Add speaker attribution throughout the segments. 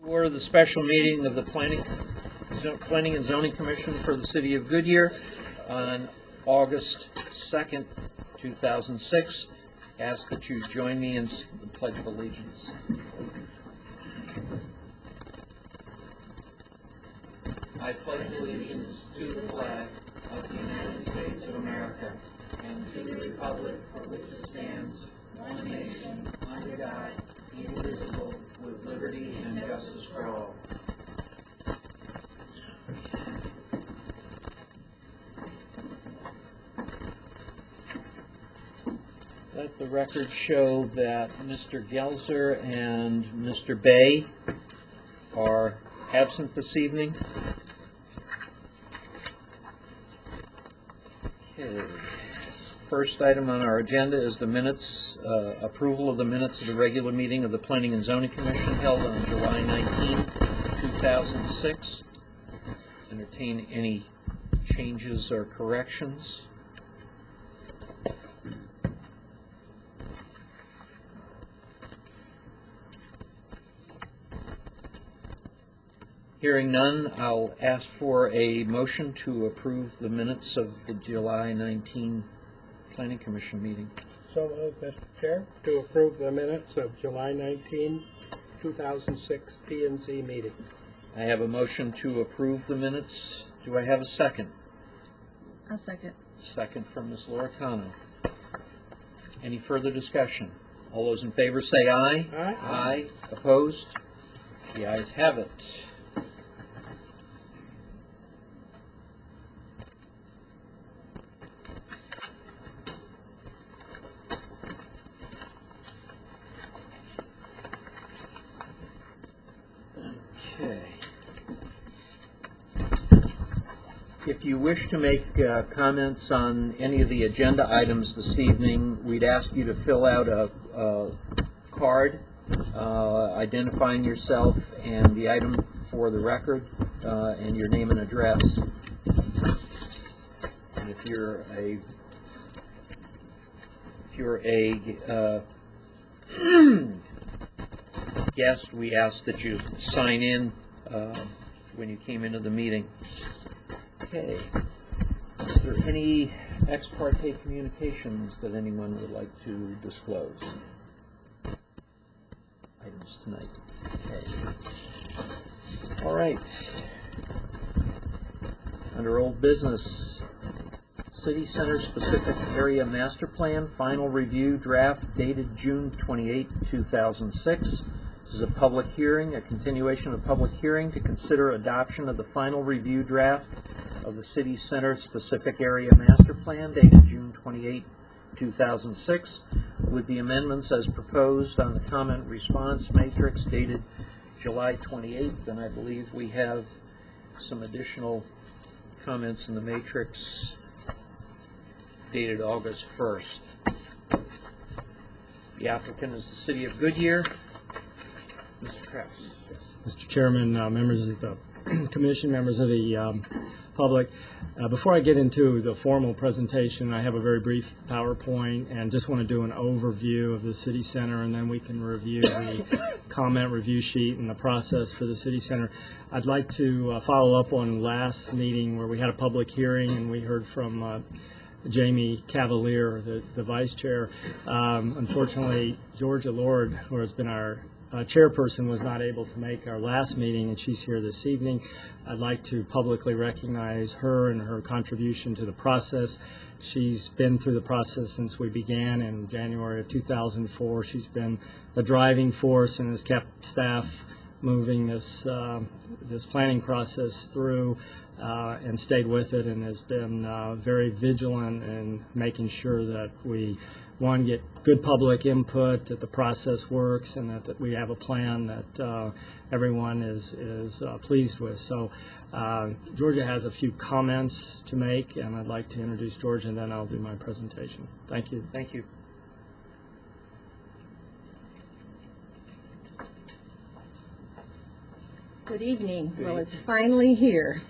Speaker 1: For the special meeting of the Planning and Zoning Commission for the City of Goodyear on August 2nd, 2006. Ask that you join me in the Pledge of Allegiance. I pledge allegiance to the flag of the United States of America and to the republic for which it stands, one nation, under God, indivisible, with liberty and justice for all. Let the record show that Mr. Gelser and Mr. Bay are absent this evening. Okay. First item on our agenda is the minutes, approval of the minutes of the regular meeting of the Planning and Zoning Commission held on July 19, 2006. Entertain any changes or corrections. Hearing none, I'll ask for a motion to approve the minutes of the July 19 Planning Commission meeting.
Speaker 2: So moved, Mr. Chair, to approve the minutes of July 19, 2006 P&Z meeting.
Speaker 1: I have a motion to approve the minutes. Do I have a second?
Speaker 3: I'll second.
Speaker 1: Second from Ms. Loretano. Any further discussion? All those in favor say aye.
Speaker 2: Aye.
Speaker 1: Aye. Opposed? The ayes have it. Okay. If you wish to make comments on any of the agenda items this evening, we'd ask you to fill out a card identifying yourself and the item for the record and your name and address. And if you're a guest, we ask that you sign in when you came into the meeting. Okay. Is there any ex parte communications that anyone would like to disclose? Items tonight. Okay. All right. Under old business, City Center Specific Area Master Plan, final review draft dated June 28, 2006. This is a public hearing, a continuation of a public hearing to consider adoption of the final review draft of the City Center Specific Area Master Plan dated June 28, 2006, with the amendments as proposed on the comment response matrix dated July 28th, and I believe we have some additional comments in the matrix dated August 1st. The applicant is the City of Goodyear. Mr. Krause.
Speaker 4: Yes. Mr. Chairman, members of the Commission, members of the public, before I get into the formal presentation, I have a very brief PowerPoint and just want to do an overview of the City Center, and then we can review the comment review sheet and the process for the City Center. I'd like to follow up on last meeting where we had a public hearing and we heard from Jamie Cavalier, the Vice Chair. Unfortunately, Georgia Lord, who has been our chairperson, was not able to make our last meeting, and she's here this evening. I'd like to publicly recognize her and her contribution to the process. She's been through the process since we began in January of 2004. She's been the driving force and has kept staff moving this planning process through and stayed with it, and has been very vigilant in making sure that we get good public input, that the process works, and that we have a plan that everyone is pleased with. So Georgia has a few comments to make, and I'd like to introduce Georgia, and then I'll do my presentation. Thank you.
Speaker 1: Thank you.
Speaker 3: Good evening.
Speaker 1: Good
Speaker 3: Well,
Speaker 1: evening.
Speaker 3: it's finally here,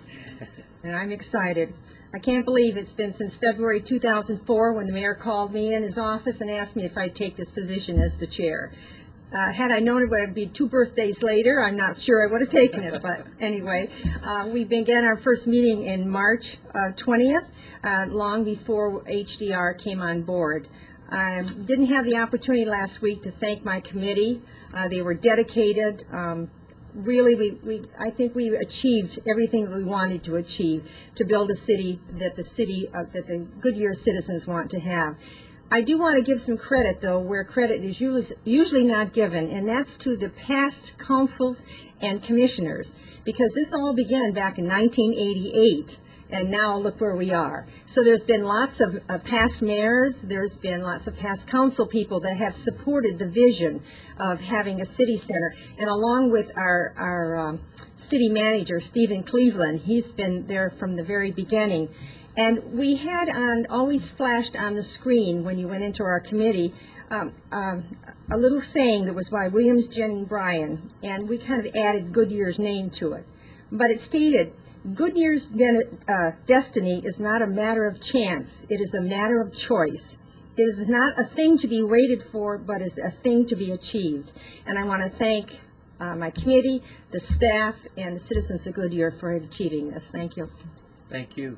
Speaker 3: and I'm excited. I can't believe it's been since February 2004 when the mayor called me in his office and asked me if I'd take this position as the chair. Had I known it would be 2 birthdays later, I'm not sure I would have taken it, but anyway, we began our first meeting in March 20th, long before HDR came on board. I didn't have the opportunity last week to thank my committee. They were dedicated. Really, I think we achieved everything that we wanted to achieve to build a city that the Goodyear citizens want to have. I do want to give some credit, though, where credit is usually not given, and that's to the past councils and commissioners, because this all began back in 1988, and now look where we are. So there's been lots of past mayors, there's been lots of past council people that have supported the vision of having a city center, and along with our city manager, Stephen Cleveland, he's been there from the very beginning. And we had always flashed on the screen when you went into our committee, a little saying that was by Williams, Jennings Bryan, and we kind of added Goodyear's name to it. But it stated, Goodyear's destiny is not a matter of chance, it is a matter of choice. It is not a thing to be waited for, but is a thing to be achieved. And I want to thank my committee, the staff, and the citizens of Goodyear for achieving this. Thank you.
Speaker 1: Thank you.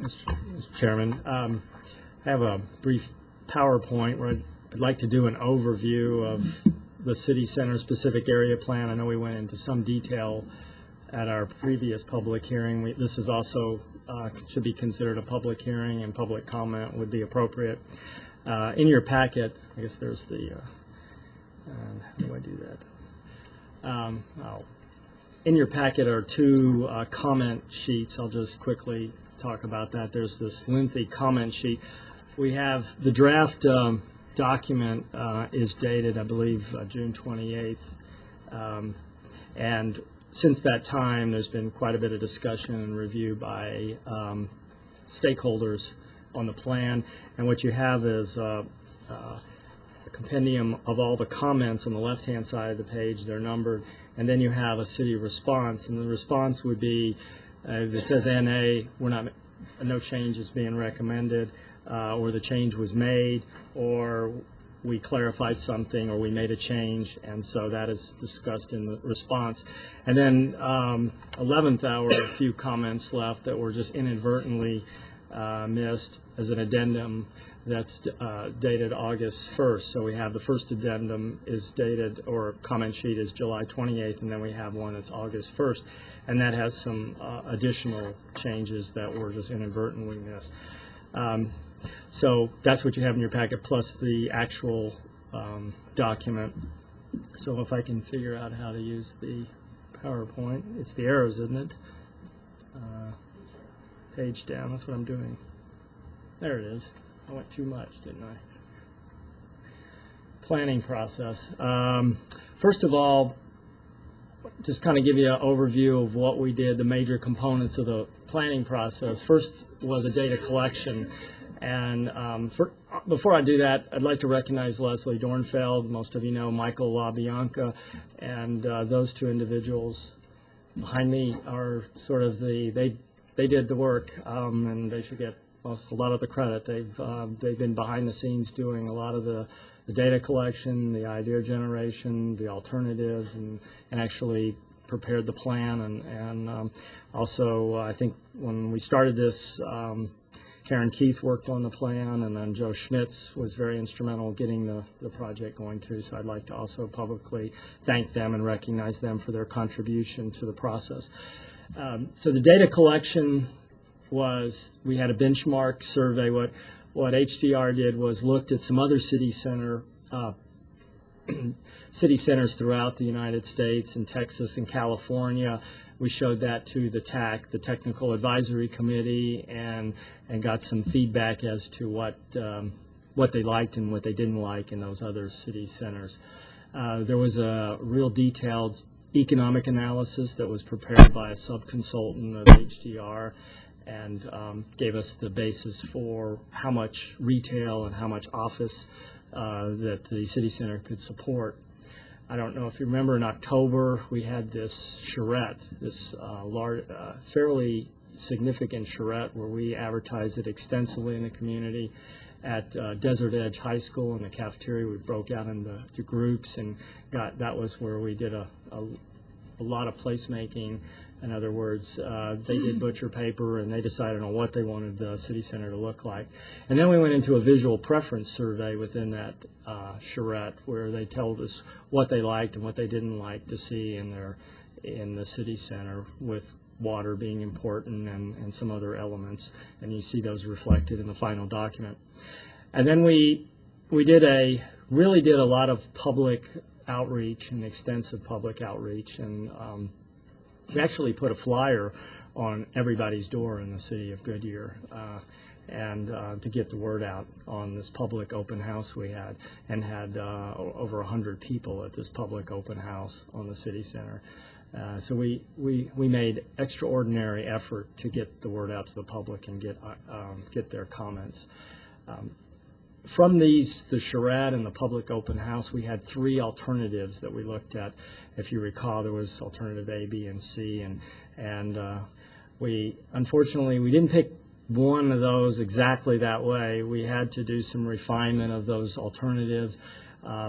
Speaker 4: Mr. Chairman, I have a brief PowerPoint where I'd like to do an overview of the city center specific area plan. I know we went into some detail at our previous public hearing. This is also should be considered a public hearing, and public comment would be appropriate. In your packet, I guess there's the, how do I do that? In your packet are 2 comment sheets. I'll just quickly talk about that. There's this lengthy comment sheet. We have the draft document is dated, I believe, June 28th. And since that time, there's been quite a bit of discussion and review by stakeholders on the plan. And what you have is a compendium of all the comments on the left-hand side of the page. They're numbered. And then you have a city response. And the response would be, if it says NA, no change is being recommended, or the change was made, or we clarified something, or we made a change, and so that is discussed in the response. And then 11th hour, a few comments left that were just inadvertently missed as an addendum that's dated August 1st. So we have the first addendum is dated, or comment sheet is July 28th, and then we have one that's August 1st. And that has some additional changes that were just inadvertently missed. So that's what you have in your packet, plus the actual document. So if I can figure out how to use the PowerPoint, it's the arrows, isn't it? Page down, that's what I'm doing. There it is. I went too much, didn't I? Planning process. First of all, just kind of give you an overview of what we did, the major components of the planning process. First was a data collection. And before I do that, I'd like to recognize Leslie Dornfeld. Most of you know Michael LaBianca. And those 2 individuals behind me are sort of they did the work, and they should get a lot of the credit. They've been behind the scenes doing a lot of the data collection, the idea generation, the alternatives, and actually prepared the plan. And also, I think when we started this, Karen Keith worked on the plan, and then Joe Schmitz was very instrumental in getting the project going too. So I'd like to also publicly thank them and recognize them for their contribution to the process. So the data collection was, we had a benchmark survey. What HDR did was looked at some other city centers throughout the United States, in Texas and California. We showed that to the TAC, the Technical Advisory Committee, and got some feedback as to what they liked and what they didn't like in those other city centers. There was a real detailed economic analysis that was prepared by a sub-consultant of HDR, and gave us the basis for how much retail and how much office that the city center could support. I don't know if you remember, in October we had this charrette, this fairly significant charrette where we advertised it extensively in the community. At Desert Edge High School in the cafeteria, we broke out into groups and that was where we did a lot of placemaking. In other words, they did butcher paper and they decided on what they wanted the city center to look like. And then we went into a visual preference survey within that charrette where they told us what they liked and what they didn't like to see in the city center, with water being important and some other elements. And you see those reflected in the final document. And then we really did a lot of public outreach and extensive public outreach, and we actually put a flyer on everybody's door in the city of Goodyear and to get the word out on this public open house we had, and had over 100 people at this public open house on the city center. So we made extraordinary effort to get the word out to the public and get their comments. From the charrette and the public open house, we had 3 alternatives that we looked at. If you recall, there was alternative A, B, and C, and unfortunately we didn't pick one of those exactly that way. We had to do some refinement of those alternatives.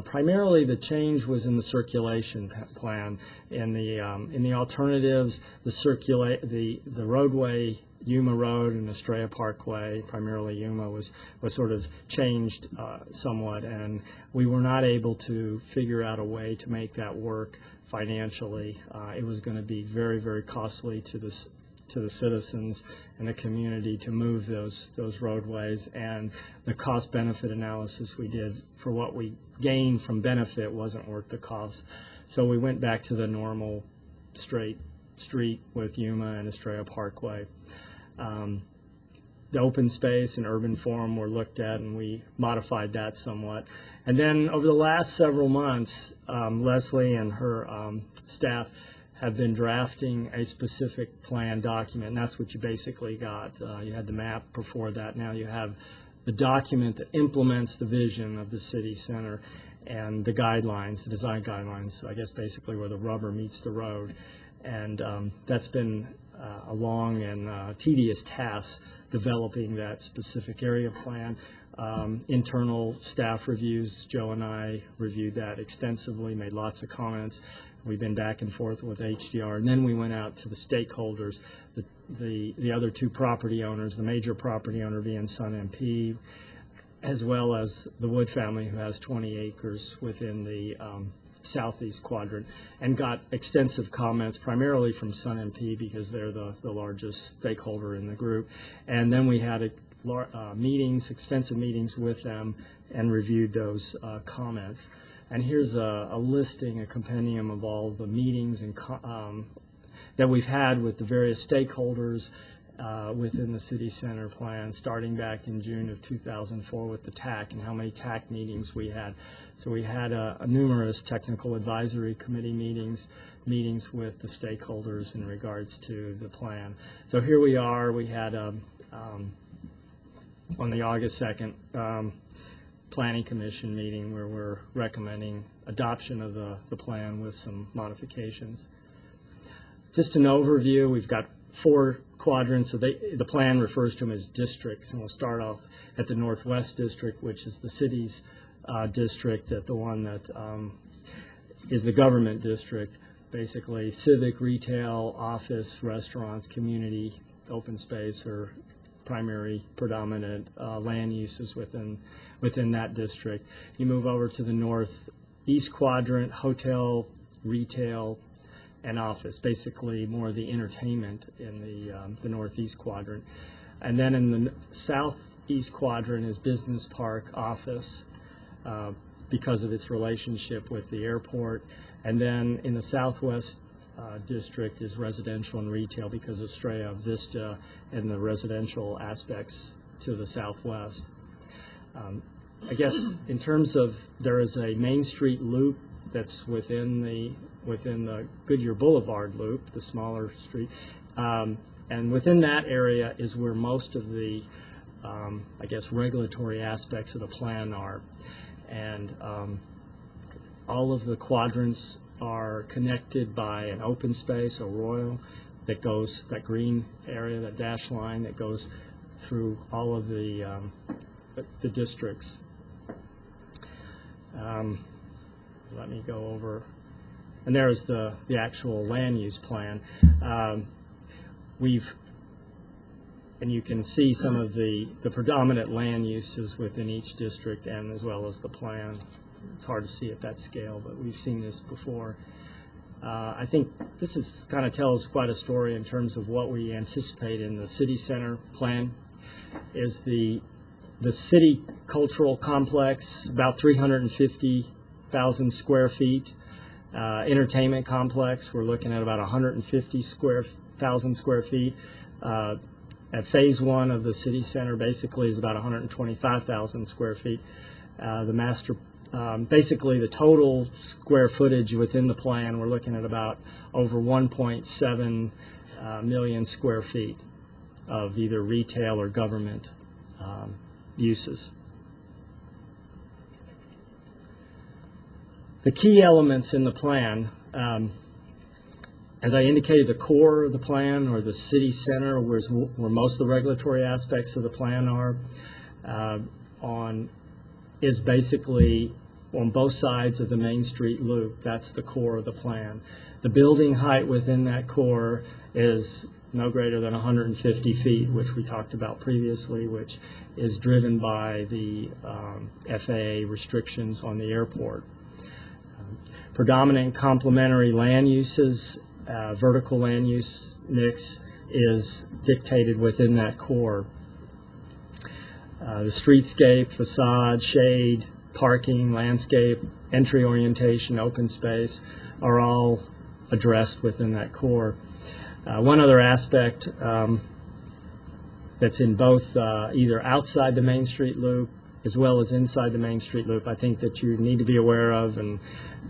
Speaker 4: Primarily, the change was in the circulation plan. In the alternatives, the roadway, Yuma Road and Estrella Parkway, primarily Yuma, was sort of changed somewhat, and we were not able to figure out a way to make that work financially. It was going to be very, very costly to the citizens and the community to move those roadways, and the cost-benefit analysis we did for what we gained from benefit wasn't worth the cost. So we went back to the normal straight street with Yuma and Estrella Parkway. The open space and urban forum were looked at, and we modified that somewhat. And then over the last several months, Leslie and her staff have been drafting a specific plan document, and that's what you basically got. You had the map before that. Now you have the document that implements the vision of the city center and the guidelines, the design guidelines, I guess basically where the rubber meets the road. And that's been a long and tedious task, developing that specific area plan. Internal staff reviews, Joe and I reviewed that extensively, made lots of comments. We've been back and forth with HDR, and then we went out to the stakeholders, the other 2 property owners, the major property owner being Sun MP, as well as the Wood family, who has 20 acres within the southeast quadrant, and got extensive comments, primarily from Sun MP because they're the largest stakeholder in the group. And then we had extensive meetings with them and reviewed those comments. And here's a listing, a compendium of all the meetings and that we've had with the various stakeholders within the city center plan, starting back in June of 2004 with the TAC, and how many TAC meetings we had. So we had numerous technical advisory committee meetings with the stakeholders in regards to the plan. So here we are. We had on the August 2nd Planning Commission meeting where we're recommending adoption of the plan with some modifications. Just an overview, we've got 4 quadrants. So the plan refers to them as districts, and we'll start off at the Northwest District, which is the city's district, at the one that is the government district, basically civic, retail, office, restaurants, community, open space, or primary predominant land uses within that district. You move over to the northeast quadrant, hotel, retail, and office, basically more of the entertainment in the northeast quadrant. And then in the southeast quadrant is business park, office, because of its relationship with the airport. And then in the southwest district is residential and retail because of Estrella Vista and the residential aspects to the southwest. I guess in terms of, there is a Main Street loop that's within the Goodyear Boulevard loop, the smaller street, and within that area is where most of the, I guess, regulatory aspects of the plan are. And all of the quadrants are connected by an open space, a royal, that goes, that green area, that dashed line that goes through all of the districts. Let me go over, and there's the actual land use plan. And you can see some of the predominant land uses within each district and as well as the plan. It's hard to see at that scale, but we've seen this before. I think this is kind of tells quite a story in terms of what we anticipate in the city center plan. Is the city cultural complex, about 350,000 square feet. Entertainment complex, we're looking at about 150,000 square feet. At phase one of the city center, basically is about 125,000 square feet. The master, basically the total square footage within the plan, we're looking at about over 1.7 million square feet of either retail or government uses. The key elements in the plan, as I indicated, the core of the plan, or the city center, where most of the regulatory aspects of the plan are, is basically on both sides of the Main Street loop. That's the core of the plan. The building height within that core is no greater than 150 feet, which we talked about previously, which is driven by the FAA restrictions on the airport. Predominant complementary land uses, vertical land use mix is dictated within that core. The streetscape, facade, shade, parking, landscape, entry orientation, open space are all addressed within that core. One other aspect that's in both either outside the Main Street Loop as well as inside the Main Street Loop, I think that you need to be aware of and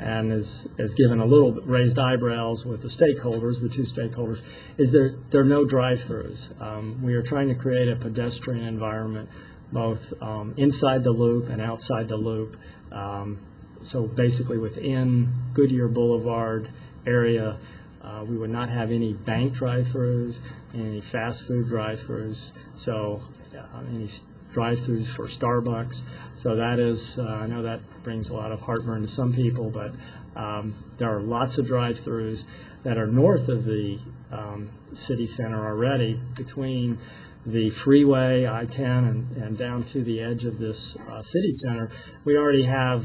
Speaker 4: has given a little raised eyebrows with the stakeholders, the two stakeholders, is there are no drive-throughs. We are trying to create a pedestrian environment both inside the loop and outside the loop. So basically within Goodyear Boulevard area, we would not have any bank drive-throughs, any fast food drive-throughs, so any drive-throughs for Starbucks. So that is, I know that brings a lot of heartburn to some people, but there are lots of drive-throughs that are north of the city center already, between the freeway, I-10, and down to the edge of this city center. We already have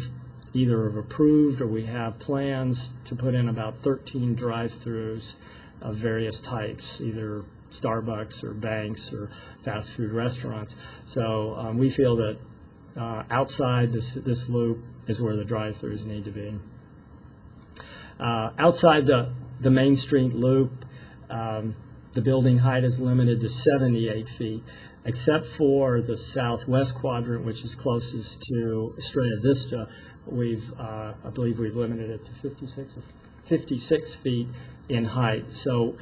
Speaker 4: either approved or we have plans to put in about 13 drive-throughs of various types, either Starbucks or banks or fast food restaurants. So we feel that outside this loop is where the drive-throughs need to be. Outside the Main Street Loop, the building height is limited to 78 feet, except for the southwest quadrant, which is closest to Estrella Vista. I believe we've limited it to 56 feet in height, so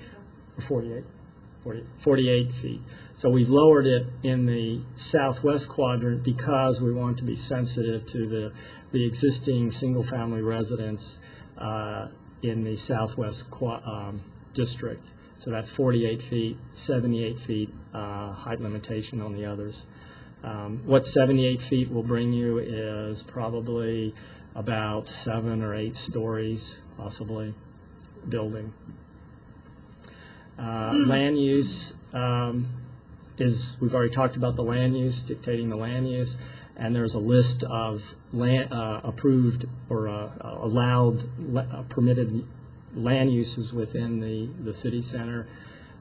Speaker 4: 48 feet. So we've lowered it in the southwest quadrant because we want to be sensitive to the existing single-family residents in the southwest district. So that's 48 feet, 78 feet height limitation on the others. What 78 feet will bring you is probably about 7 or 8 stories, possibly, building. Land use we've already talked about the land use, dictating the land use, and there's a list of approved or allowed permitted land uses within the city center.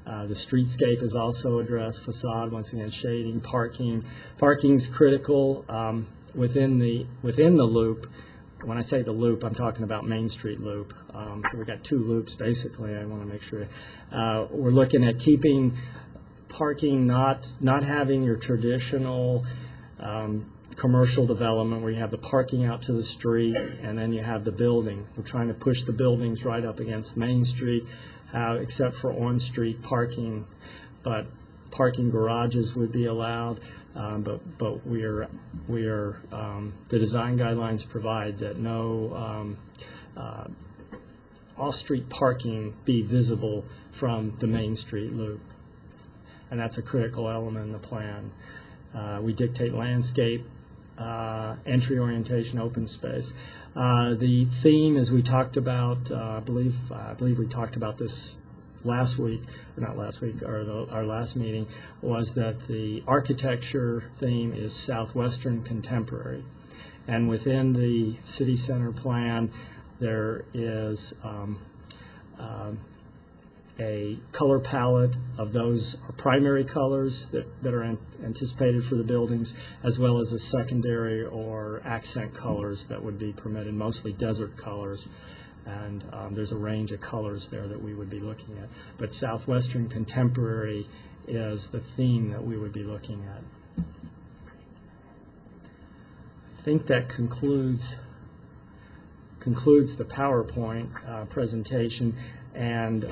Speaker 4: The streetscape is also addressed, facade, once again, shading, parking. Parking's critical within the loop. When I say the loop, I'm talking about Main Street Loop. So we've got 2 loops, basically. I want to make sure. We're looking at keeping parking, not having your traditional commercial development where you have the parking out to the street and then you have the building. We're trying to push the buildings right up against Main Street, except for on-street parking. But parking garages would be allowed. But the design guidelines provide that no off-street parking be visible from the Main Street loop. And that's a critical element in the plan. We dictate landscape, entry orientation, open space. The theme, as we talked about, I believe we talked about this last week, or not last week, or our last meeting, was that the architecture theme is Southwestern Contemporary. And within the city center plan, there is a color palette of those primary colors that are anticipated for the buildings, as well as a secondary or accent colors that would be permitted, mostly desert colors. And there's a range of colors there that we would be looking at. But Southwestern Contemporary is the theme that we would be looking at. I think that concludes the PowerPoint presentation. And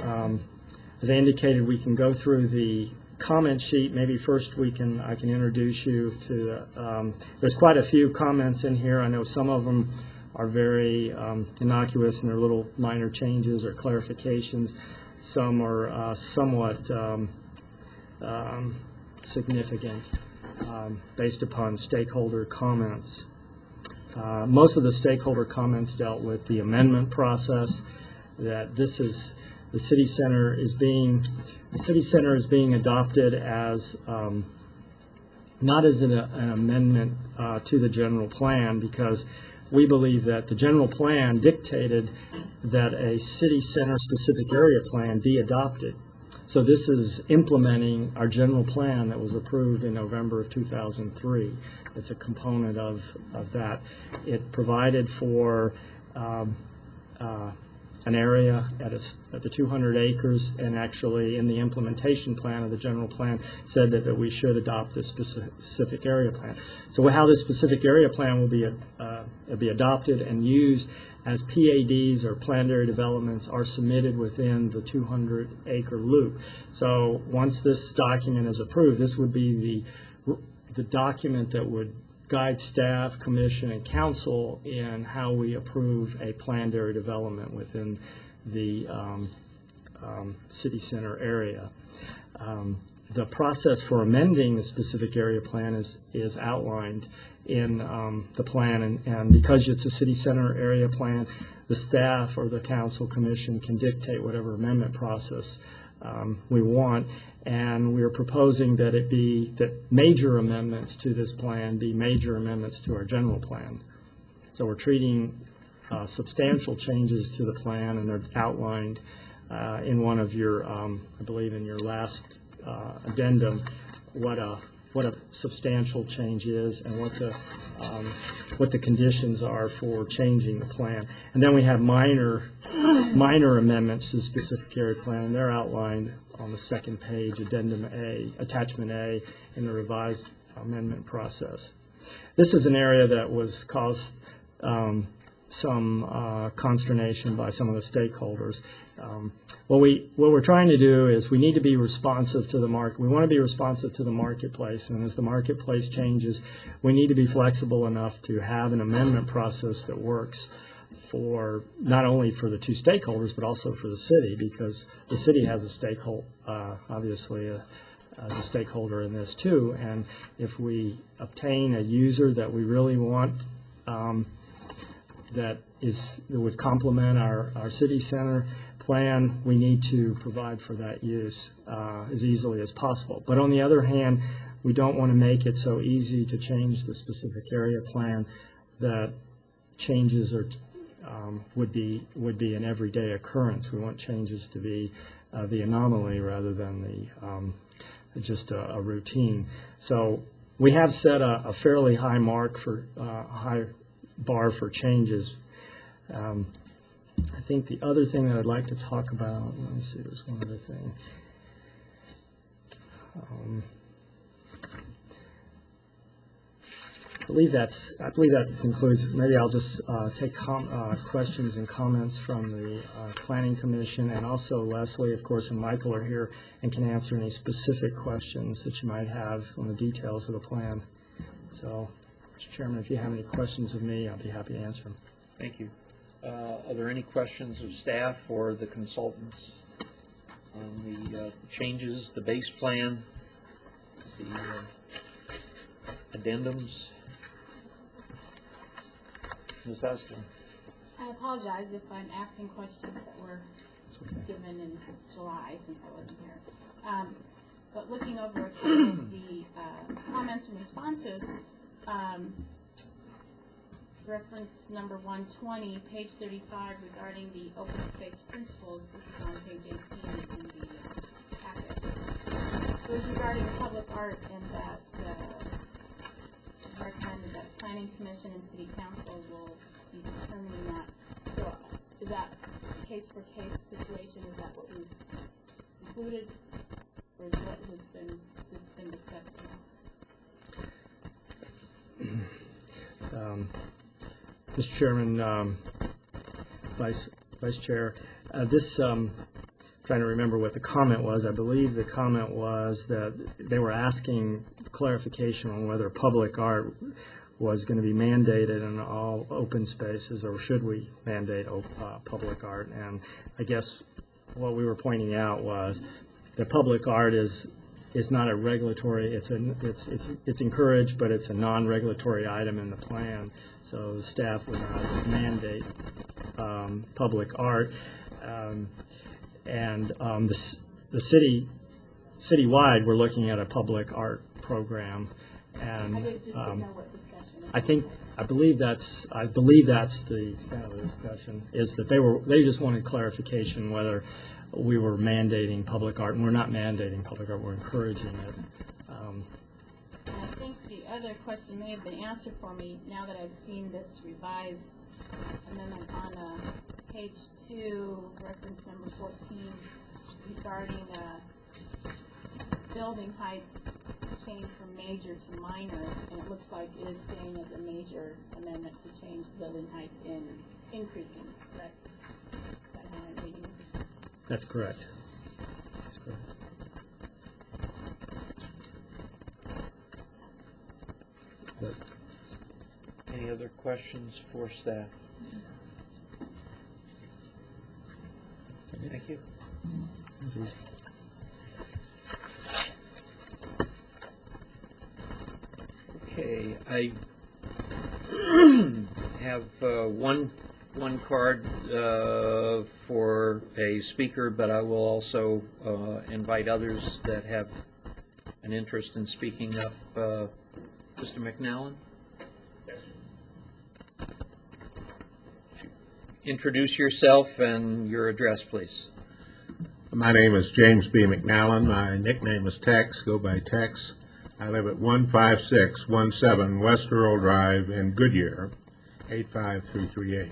Speaker 4: as I indicated, we can go through the comment sheet. Maybe first I can introduce you to there's quite a few comments in here. I know some of them are very innocuous and they're little minor changes or clarifications. Some are somewhat significant based upon stakeholder comments. Most of the stakeholder comments dealt with the amendment process, that this is the city center is being adopted as not as an amendment to the general plan, because we believe that the general plan dictated that a city center specific area plan be adopted. So this is implementing our general plan that was approved in November of 2003. It's a component of that. It provided for an area at the 200 acres, and actually in the implementation plan of the general plan said that we should adopt this specific area plan. So how this specific area plan will be adopted and used as PADs or planned area developments are submitted within the 200-acre loop. So once this document is approved, this would be the document that would guide staff, commission, and council in how we approve a planned area development within the city center area. The process for amending the specific area plan is outlined in the plan, and because it's a city center area plan, the staff or the council commission can dictate whatever amendment process we want. And we are proposing that major amendments to this plan be major amendments to our general plan. So we're treating substantial changes to the plan, and they're outlined in one of your, I believe in your last addendum, what a substantial change is and what the conditions are for changing the plan. And then we have minor amendments to the specific area plan, and they're outlined on the second page, Addendum A, Attachment A, in the revised amendment process. This is an area that was caused some consternation by some of the stakeholders. What we're trying to do is we need to be responsive to the market. We want to be responsive to the marketplace, and as the marketplace changes, we need to be flexible enough to have an amendment process that works for not only for the two stakeholders, but also for the city, because the city has a stakeholder, obviously as a stakeholder in this too. And if we obtain a user that we really want, that would complement our city center plan, we need to provide for that use as easily as possible. But on the other hand, we don't want to make it so easy to change the specific area plan that changes are would be an everyday occurrence. We want changes to be the anomaly rather than just a routine. So we have set a fairly high high bar for changes. I think the other thing that I'd like to talk about, let me see, there's one other thing. I believe that concludes. Maybe I'll just take questions and comments from the Planning Commission, and also Leslie, of course, and Michael are here and can answer any specific questions that you might have on the details of the plan. So, Mr. Chairman, if you have any questions of me, I'll be happy to answer them.
Speaker 1: Thank you. Are there any questions of staff or the consultants? on the changes, the base plan, the addendums. Ms. Asplin?
Speaker 5: I apologize if I'm asking questions that were given in July, since I wasn't here. But looking over a couple of the comments and responses, reference number 120, page 35, regarding the open space principles. This is on page 18 in the packet. It was regarding public art, and that recommended that planning commission and city council will be determining that. So is that a case-for-case situation? Is that what we've included, or is what has been discussed now?
Speaker 4: Mr. Chairman, Vice Chair, trying to remember what the comment was. I believe the comment was that they were asking clarification on whether public art was going to be mandated in all open spaces, or should we mandate public art. And I guess what we were pointing out was that public art is not a regulatory, it's encouraged, but it's a non-regulatory item in the plan. So the staff would not mandate public art. The citywide, we're looking at a public art program, and
Speaker 5: I just didn't know what discussion.
Speaker 4: I believe that's the extent of the discussion, is that they just wanted clarification whether we were mandating public art, and we're not mandating public art, we're encouraging it.
Speaker 5: I think the other question may have been answered for me now that I've seen this revised amendment on page 2, reference number 14, regarding building height change from major to minor, and it looks like it is staying as a major amendment to change the building height in increasing, correct? Is that how I'm reading it?
Speaker 4: That's correct. That's correct.
Speaker 1: Any other questions for staff? Thank you. Okay, I have one card for a speaker, but I will also invite others that have an interest in speaking up. Mr. McNallen? Yes. Introduce yourself and your address, please.
Speaker 6: My name is James B. McNallen. My nickname is Tex, go by Tex. I live at 15617 West Earl Drive in Goodyear, 85338.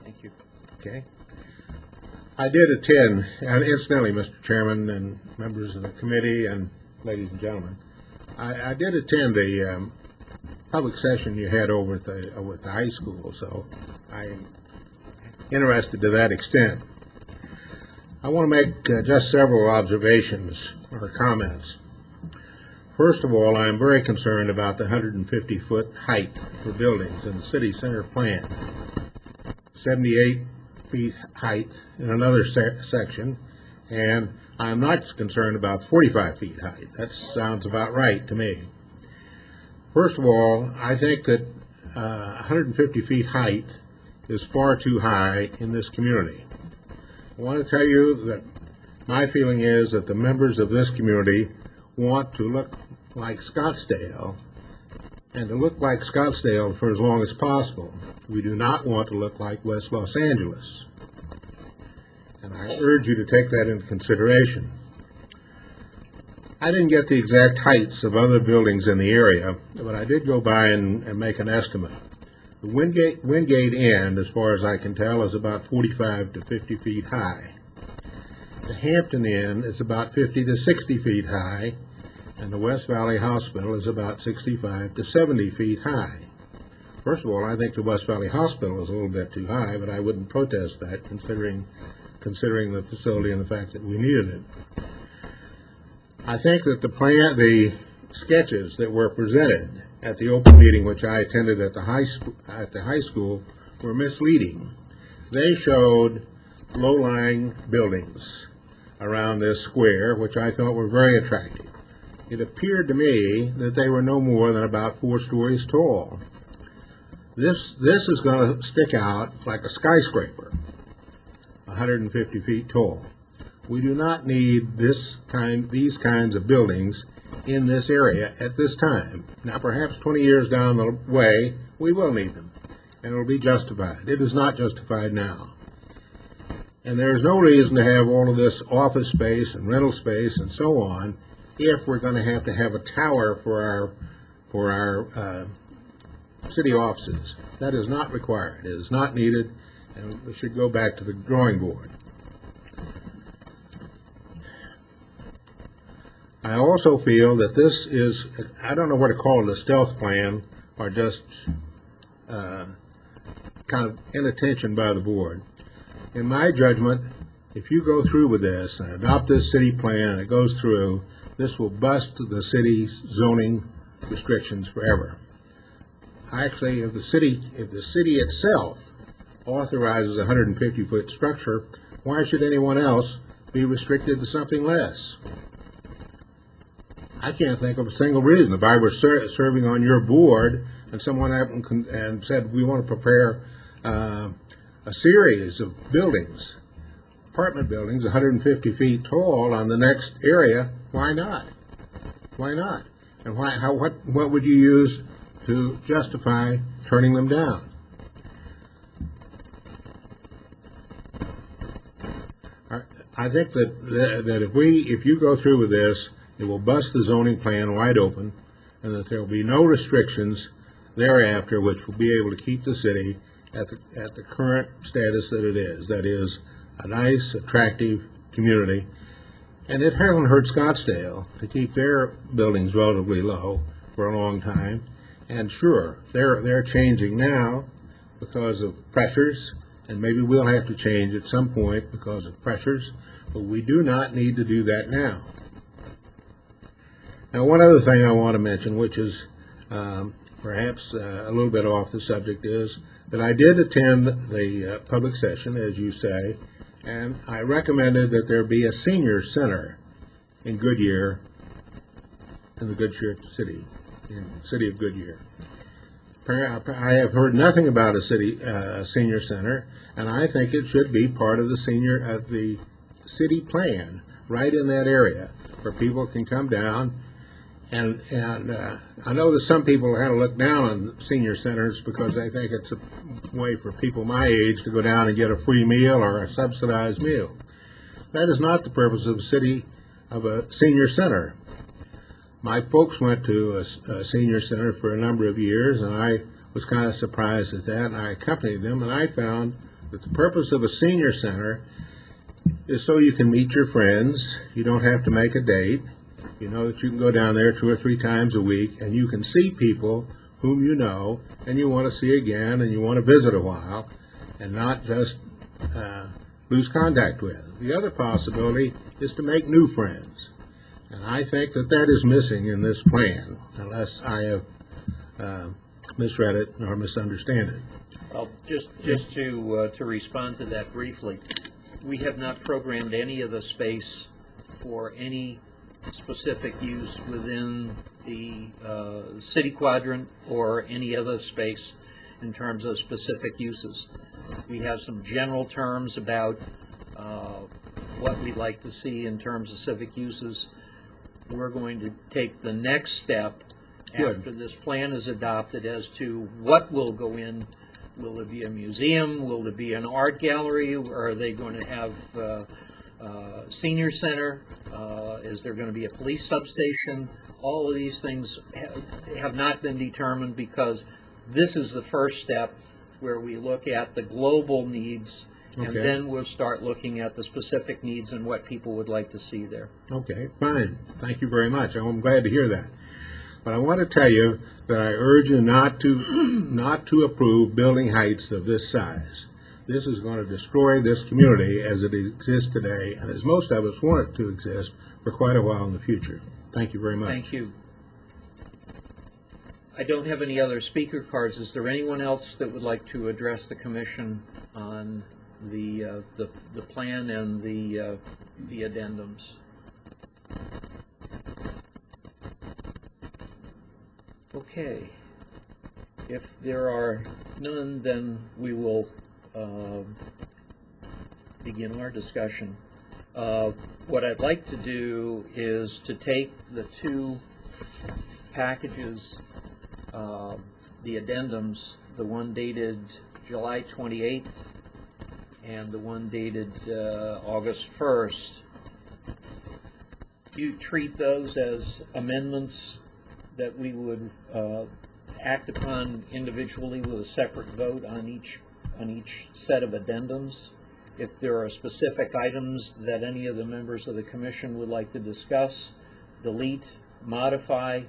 Speaker 1: Thank you.
Speaker 6: Okay. I did attend, and incidentally, Mr. Chairman and members of the committee and ladies and gentlemen, I did attend the public session you had over at the high school, so I'm interested to that extent. I want to make just several observations or comments. First of all, I am very concerned about the 150-foot height for buildings in the city center plan. 78 feet height in another section, and I'm not concerned about 45 feet height. That sounds about right to me. First of all, I think that 150 feet height is far too high in this community. I want to tell you that my feeling is that the members of this community want to look like Scottsdale, and to look like Scottsdale for as long as possible. We do not want to look like West Los Angeles. And I urge you to take that into consideration. I didn't get the exact heights of other buildings in the area, but I did go by and make an estimate. The Wingate End, as far as I can tell, is about 45 to 50 feet high. The Hampton Inn is about 50 to 60 feet high, and the West Valley Hospital is about 65 to 70 feet high. First of all, I think the West Valley Hospital is a little bit too high, but I wouldn't protest that considering the facility and the fact that we needed it. I think that the sketches that were presented at the open meeting which I attended at the high school were misleading. They showed low-lying buildings around this square, which I thought were very attractive. It appeared to me that they were no more than about 4 stories tall. This is going to stick out like a skyscraper, 150 feet tall. We do not need these kinds of buildings in this area at this time. Now, perhaps 20 years down the way, we will need them, and it will be justified. It is not justified now. And there's no reason to have all of this office space and rental space and so on if we're going to have a tower for our city offices. That is not required. It is not needed, and we should go back to the drawing board. I also feel that this is, I don't know what to call it, a stealth plan or just kind of inattention by the board. In my judgment, if you go through with this and adopt this city plan and it goes through, this will bust the city's zoning restrictions forever. Actually, if the city itself authorizes a 150-foot structure, why should anyone else be restricted to something less? I can't think of a single reason. If I were serving on your board and someone happened and said, we want to prepare a series of buildings, apartment buildings, 150 feet tall on the next area, why not? Why not? And what would you use to justify turning them down? I think that if you go through with this, it will bust the zoning plan wide open, and that there will be no restrictions thereafter which will be able to keep the city at the current status that it is. That is, a nice, attractive community. And it hasn't hurt Scottsdale to keep their buildings relatively low for a long time. And sure, they're changing now because of pressures, and maybe we'll have to change at some point because of pressures, but we do not need to do that now. Now, one other thing I want to mention, which is perhaps a little bit off the subject, is that I did attend the public session, as you say, and I recommended that there be a senior center in Goodyear, in the Goodyear city, in the city of Goodyear. I have heard nothing about a senior center, and I think it should be part of the city plan right in that area where people can come down. And I know that some people kind of look down on senior centers because they think it's a way for people my age to go down and get a free meal or a subsidized meal. That is not the purpose of a senior center. My folks went to a senior center for a number of years, and I was kind of surprised at that, and I accompanied them, and I found that the purpose of a senior center is so you can meet your friends. You don't have to make a date. You know that you can go down there 2 or 3 times a week, and you can see people whom you know and you want to see again, and you want to visit a while, and not just lose contact with. The other possibility is to make new friends, and I think that is missing in this plan, unless I have misread it or misunderstand it.
Speaker 1: Well, just to respond to that briefly, we have not programmed any of the space for any specific use within the city quadrant or any other space in terms of specific uses. We have some general terms about what we'd like to see in terms of civic uses. We're going to take the next step after this plan is adopted as to what will go in. Will there be a museum? Will there be an art gallery? Or are they going to have senior center? Is there going to be a police substation? All of these things have not been determined because this is the first step where we look at the global needs, and then we'll start looking at the specific needs and what people would like to see there. Okay, fine. Thank you very much. I'm glad to hear that. But I want to tell you that I urge you not to approve building heights of this size. This is going to destroy this community as it exists today, and as most of us want it to exist for quite a while in the future. Thank you very much. Thank you. I don't have any other speaker cards. Is there anyone else that would like to address the commission on the plan and the the addendums? Okay. If there are none, then we will begin our discussion. What I'd like to do is to take the two packages, the addendums, the one dated July 28th and the one dated August 1st. You treat those as amendments that we would act upon individually with a separate vote on each set of addendums. If there are specific items that any of the members of the commission would like to discuss, delete, modify,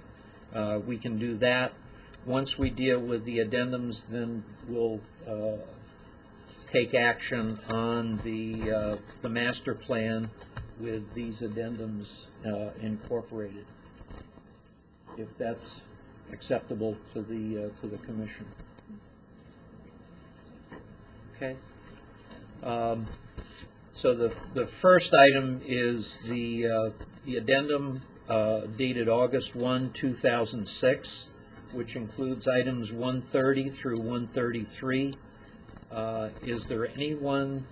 Speaker 1: we can do that. Once we deal with the addendums, then we'll take action on the master plan with these addendums incorporated, if that's acceptable to the commission. Okay. So the first item is the addendum dated August 1, 2006, which includes items 130 through 133. Is there anyone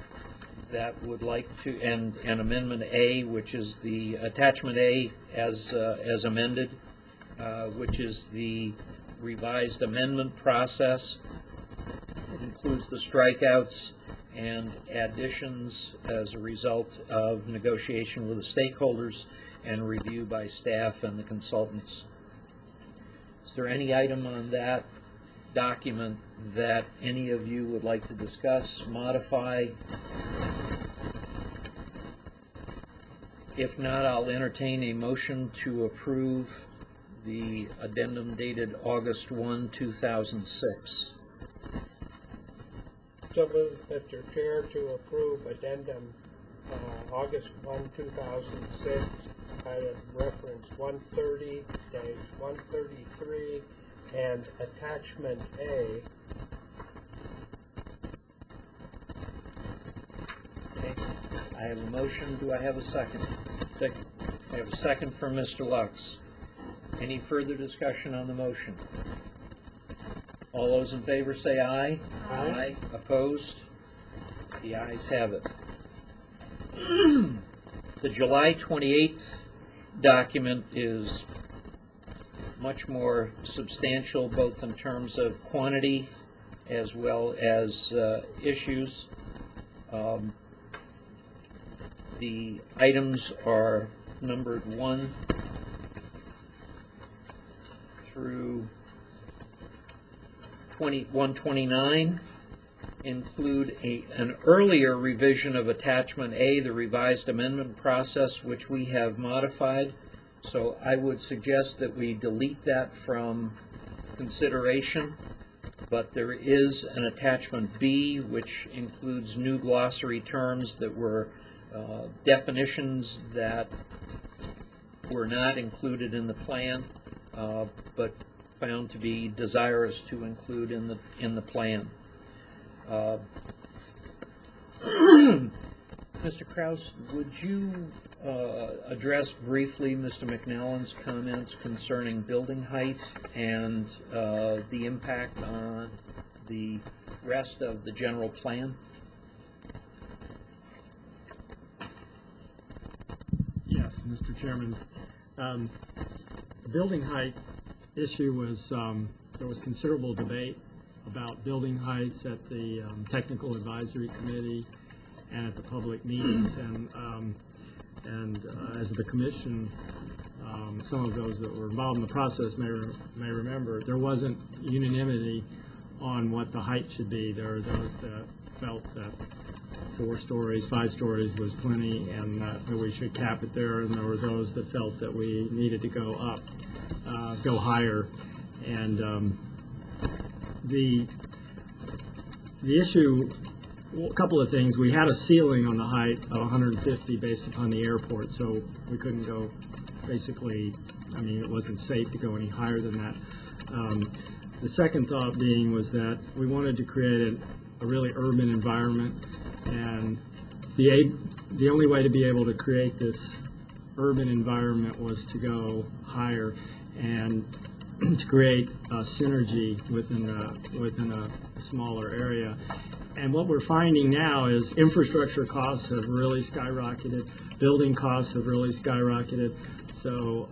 Speaker 1: that would like to, and Amendment A, which is the Attachment A as amended, which is the revised amendment process. It includes the strikeouts and additions as a result of negotiation with the stakeholders and review by staff and the consultants. Is there any item on that document that any of you would like to discuss, modify? If not, I'll entertain a motion to approve the addendum dated August 1, 2006.
Speaker 2: So moved, Mr. Chair, to approve addendum August 1, 2006, item reference 130-133, and attachment A.
Speaker 1: Okay. I have a motion. Do I have a second? Second. I have a second from Mr. Lux. Any further discussion on the motion? All those in favor say aye.
Speaker 2: Aye.
Speaker 1: Opposed? The ayes have it. The July 28th document is much more substantial, both in terms of quantity as well as issues. The items are numbered 1 through 129, include an earlier revision of Attachment A, the revised amendment process, which we have modified. So I would suggest that we delete that from consideration, but there is an Attachment B, which includes new glossary terms that were definitions that were not included in the plan, but found to be desirous to include in the plan. Mr. Kraus, would you address briefly Mr. McNallen's comments concerning building height and the impact on the rest of the general plan?
Speaker 4: Yes, Mr. Chairman. The building height issue was, there was considerable debate about building heights at the Technical Advisory Committee and at the public meetings, and as the commission, some of those that were involved in the process may remember, there wasn't unanimity on what the height should be. There are those that felt that 4 stories, 5 stories was plenty, and that we should cap it there, and there were those that felt that we needed to go up, go higher. And the issue, a couple of things. We had a ceiling on the height of 150 based upon the airport, so we couldn't go, basically, I mean, it wasn't safe to go any higher than that. The second thought being was that we wanted to create a really urban environment, and the only way to be able to create this urban environment was to go higher and to create a synergy within a smaller area. And what we're finding now is infrastructure costs have really skyrocketed, building costs have really skyrocketed. So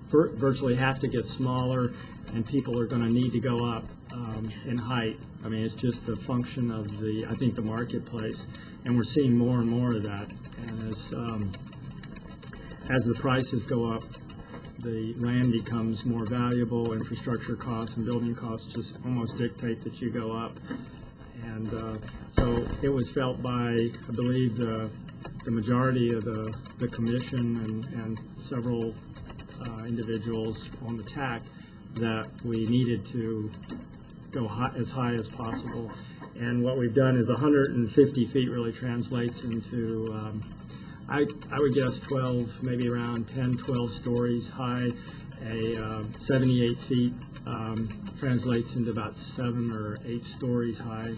Speaker 4: virtually have to get smaller, and people are going to need to go up in height. I mean, it's just a function of I think the marketplace, and we're seeing more and more of that. And as the prices go up, the land becomes more valuable, infrastructure costs and building costs just almost dictate that you go up. And so it was felt by, I believe, the majority of the commission and several individuals on the TAC that we needed to go as high as possible. And what we've done is 150 feet really translates into I would guess 12, maybe around 10, 12 stories high. 78 feet translates into about 7 or 8 stories high,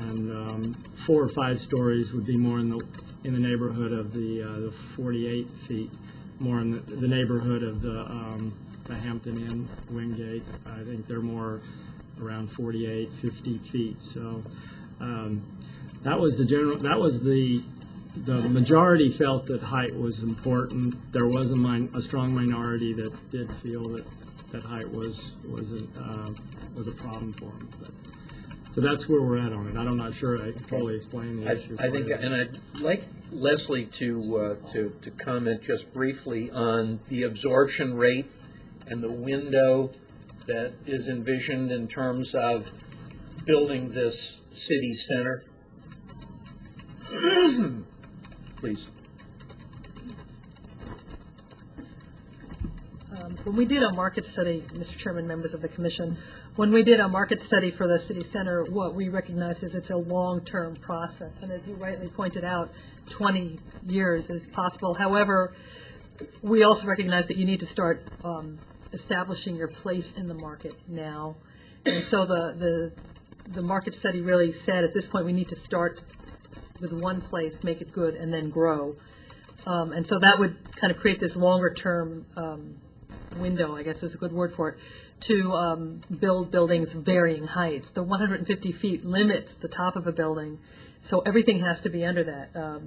Speaker 4: and 4 or 5 stories would be more in the neighborhood of the 48 feet, more in the neighborhood of the Hampton Inn, Wingate. I think they're more around 48, 50 feet. So that was the general. That was the majority felt that height was important. There was a strong minority that did feel that height was a problem for them. So that's where we're at on it. I'm not sure I fully explained the issue.
Speaker 1: I think, and I'd like Leslie to comment just briefly on the absorption rate and the window that is envisioned in terms of building this city center. Please.
Speaker 7: When we did a market study, Mr. Chairman, members of the commission, when we did a market study for the city center, what we recognized is it's a long-term process. And as you rightly pointed out, 20 years is possible. However, we also recognize that you need to start establishing your place in the market now. And so the market study really said at this point we need to start with one place, make it good, and then grow. And so that would kind of create this longer-term window, I guess is a good word for it, to build buildings of varying heights. The 150 feet limits the top of a building, so everything has to be under that.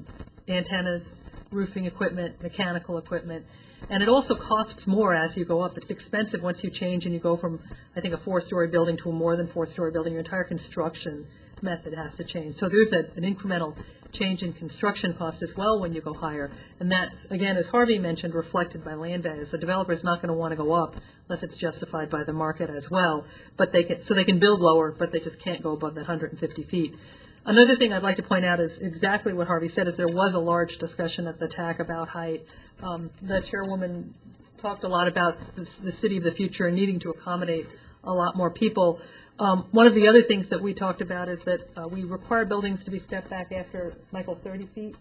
Speaker 7: Antennas, roofing equipment, mechanical equipment, and it also costs more as you go up. It's expensive once you change and you go from, I think, a 4-story building to a more than 4-story building. Your entire construction method has to change. So there's an incremental change in construction cost as well when you go higher. And that's, again, as Harvey mentioned, reflected by land values. The developer is not going to want to go up unless it's justified by the market as well. But they can build lower, but they just can't go above that 150 feet. Another thing I'd like to point out is exactly what Harvey said, is there was a large discussion at the TAC about height. The chairwoman talked a lot about the city of the future and needing to accommodate a lot more people. One of the other things that we talked about is that we require buildings to be stepped back after, Michael, 30 feet?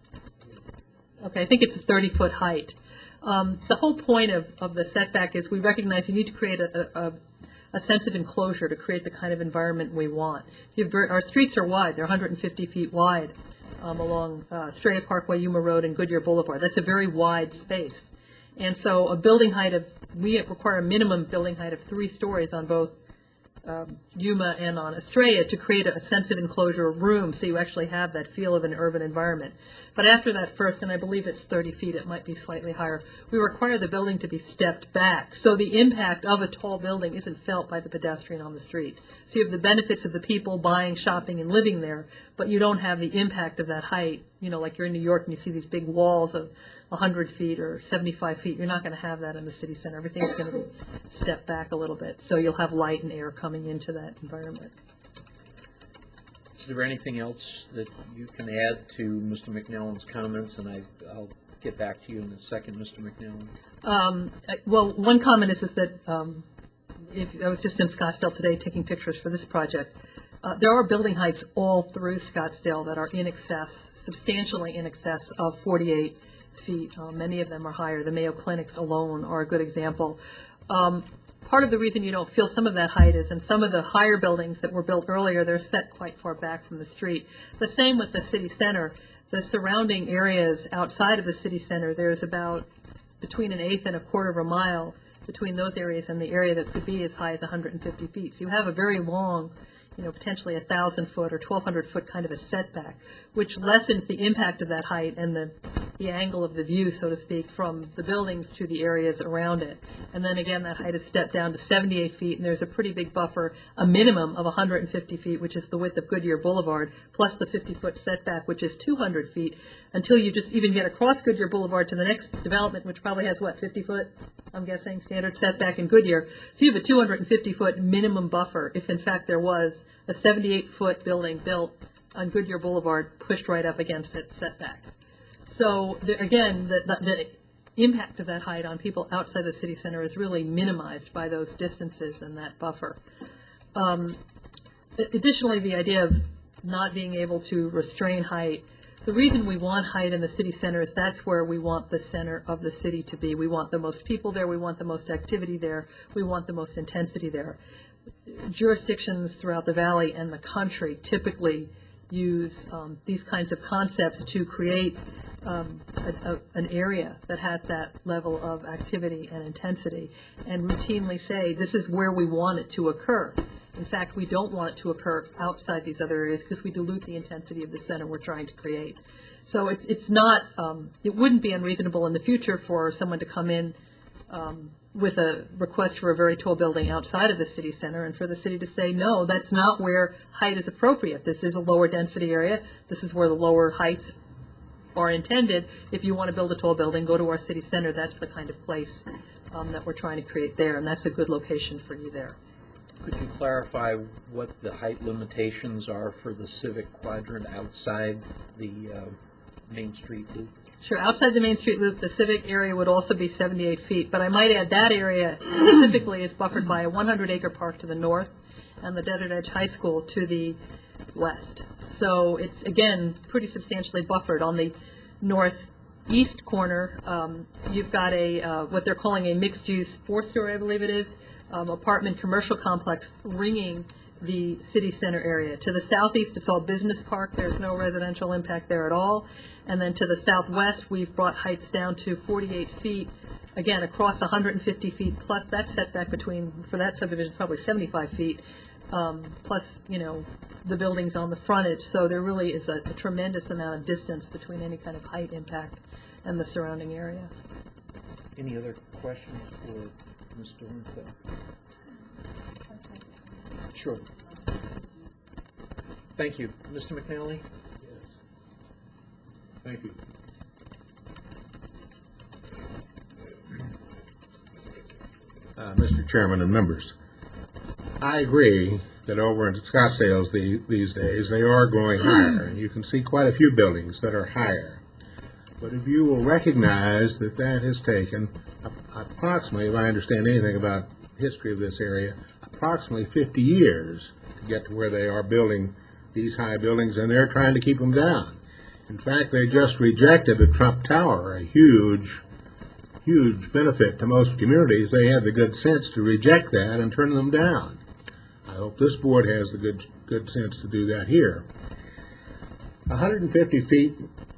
Speaker 7: Okay, I think it's a 30-foot height. The whole point of the setback is we recognize you need to create a sense of enclosure to create the kind of environment we want. Our streets are wide. They're 150 feet wide along Estrella Parkway, Yuma Road, and Goodyear Boulevard. That's a very wide space. And so a building height we require a minimum building height of 3 stories on both Yuma and on Estrella to create a sense of enclosure of room, so you actually have that feel of an urban environment. But after that first, and I believe it's 30 feet, it might be slightly higher, we require the building to be stepped back. So the impact of a tall building isn't felt by the pedestrian on the street. So you have the benefits of the people buying, shopping, and living there, but you don't have the impact of that height. You know, like you're in New York and you see these big walls of 100 feet or 75 feet. You're not going to have that in the city center. Everything's going to be stepped back a little bit. So you'll have light and air coming into that environment.
Speaker 1: Is there anything else that you can add to Mr. McNellan's comments? And I'll get back to you in a second, Mr. McNellan.
Speaker 7: Well, one comment is that I was just in Scottsdale today taking pictures for this project. There are building heights all through Scottsdale that are in excess, substantially in excess of 48 feet. Many of them are higher. The Mayo Clinics alone are a good example. Part of the reason you don't feel some of that height is in some of the higher buildings that were built earlier, they're set quite far back from the street. The same with the city center. The surrounding areas outside of the city center, there's about between 1/8 and 1/4 of a mile between those areas and the area that could be as high as 150 feet. So you have a very long, potentially 1,000-foot or 1,200-foot kind of a setback, which lessens the impact of that height and the angle of the view, so to speak, from the buildings to the areas around it. And then again, that height is stepped down to 78 feet, and there's a pretty big buffer, a minimum of 150 feet, which is the width of Goodyear Boulevard, plus the 50-foot setback, which is 200 feet, until you just even get across Goodyear Boulevard to the next development, which probably has, 50-foot, I'm guessing, standard setback in Goodyear. So you have a 250-foot minimum buffer if, in fact, there was a 78-foot building built on Goodyear Boulevard pushed right up against its setback. So, again, the impact of that height on people outside the city center is really minimized by those distances and that buffer. Additionally, the idea of not being able to restrain height, the reason we want height in the city center is that's where we want the center of the city to be. We want the most people there, we want the most activity there, we want the most intensity there. Jurisdictions throughout the valley and the country typically use these kinds of concepts to create an area that has that level of activity and intensity, and routinely say, this is where we want it to occur. In fact, we don't want it to occur outside these other areas because we dilute the intensity of the center we're trying to create. So it's not, it wouldn't be unreasonable in the future for someone to come in with a request for a very tall building outside of the city center, and for the city to say, no, that's not where height is appropriate. This is a lower density area. This is where the lower heights are intended. If you want to build a tall building, go to our city center. That's the kind of place that we're trying to create there, and that's a good location for you there.
Speaker 1: Could you clarify what the height limitations are for the civic quadrant outside the Main Street loop?
Speaker 7: Sure. Outside the Main Street loop, the civic area would also be 78 feet, but I might add that area specifically is buffered by a 100-acre park to the north and the Desert Edge High School to the west. So it's, again, pretty substantially buffered. On the northeast corner, you've got a what they're calling a mixed-use 4-story, I believe it is, apartment commercial complex ringing the city center area. To the southeast, it's all business park. There's no residential impact there at all. And then to the southwest, we've brought heights down to 48 feet, again, across 150 feet, plus that setback between, for that subdivision, probably 75 feet, plus, the buildings on the frontage. So there really is a tremendous amount of distance between any kind of height impact and the surrounding area.
Speaker 1: Any other questions for Ms. Dornfeld? Sure. Thank you. Mr. McNally?
Speaker 6: Yes. Thank you. Mr. Chairman and members, I agree that over in Scottsdale these days they are going higher, and you can see quite a few buildings that are higher. But if you will recognize that that has taken approximately, if I understand anything about the history of this area, approximately 50 years to get to where they are building these high buildings, and they're trying to keep them down. In fact, they just rejected the Trump Tower, a huge benefit to most communities. They had the good sense to reject that and turn them down. I hope this board has the good sense to do that here. 150 feet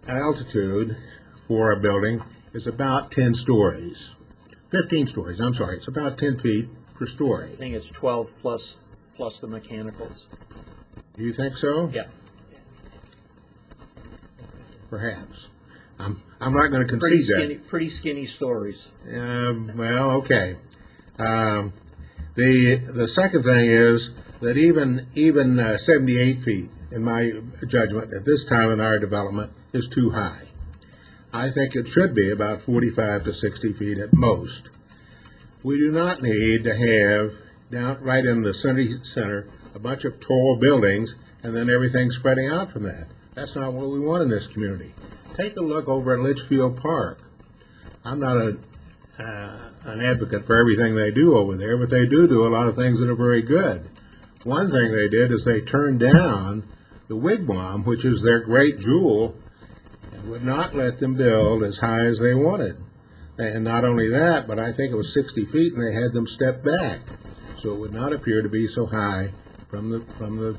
Speaker 6: altitude for a building is about 10 stories. 15 stories, I'm sorry. It's about 10 feet per story.
Speaker 1: I think it's 12 plus the mechanicals.
Speaker 6: Do you think so?
Speaker 1: Yeah. Perhaps.
Speaker 6: I'm not going to concede that.
Speaker 1: Pretty skinny stories.
Speaker 6: Well, okay. The second thing is that even 78 feet, in my judgment, at this time in our development, is too high. I think it should be about 45 to 60 feet at most. We do not need to have down right in the center a bunch of tall buildings and then everything spreading out from that. That's not what we want in this community. Take a look over at Litchfield Park. I'm not an advocate for everything they do over there, but they do a lot of things that are very good. One thing they did is they turned down the Wigwam, which is their great jewel, and would not let them build as high as they wanted. And not only that, but I think it was 60 feet, and they had them step back, so it would not appear to be so high from the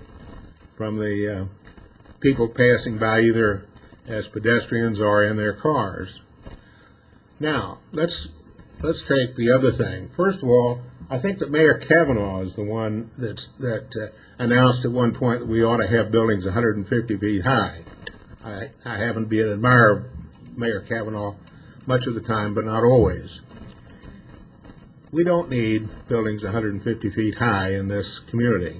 Speaker 6: people passing by, either as pedestrians or in their cars. Now, let's take the other thing. First of all, I think that Mayor Kavanaugh is the one that announced at one point that we ought to have buildings 150 feet high. I happen to be an admirer of Mayor Kavanaugh much of the time, but not always. We don't need buildings 150 feet high in this community.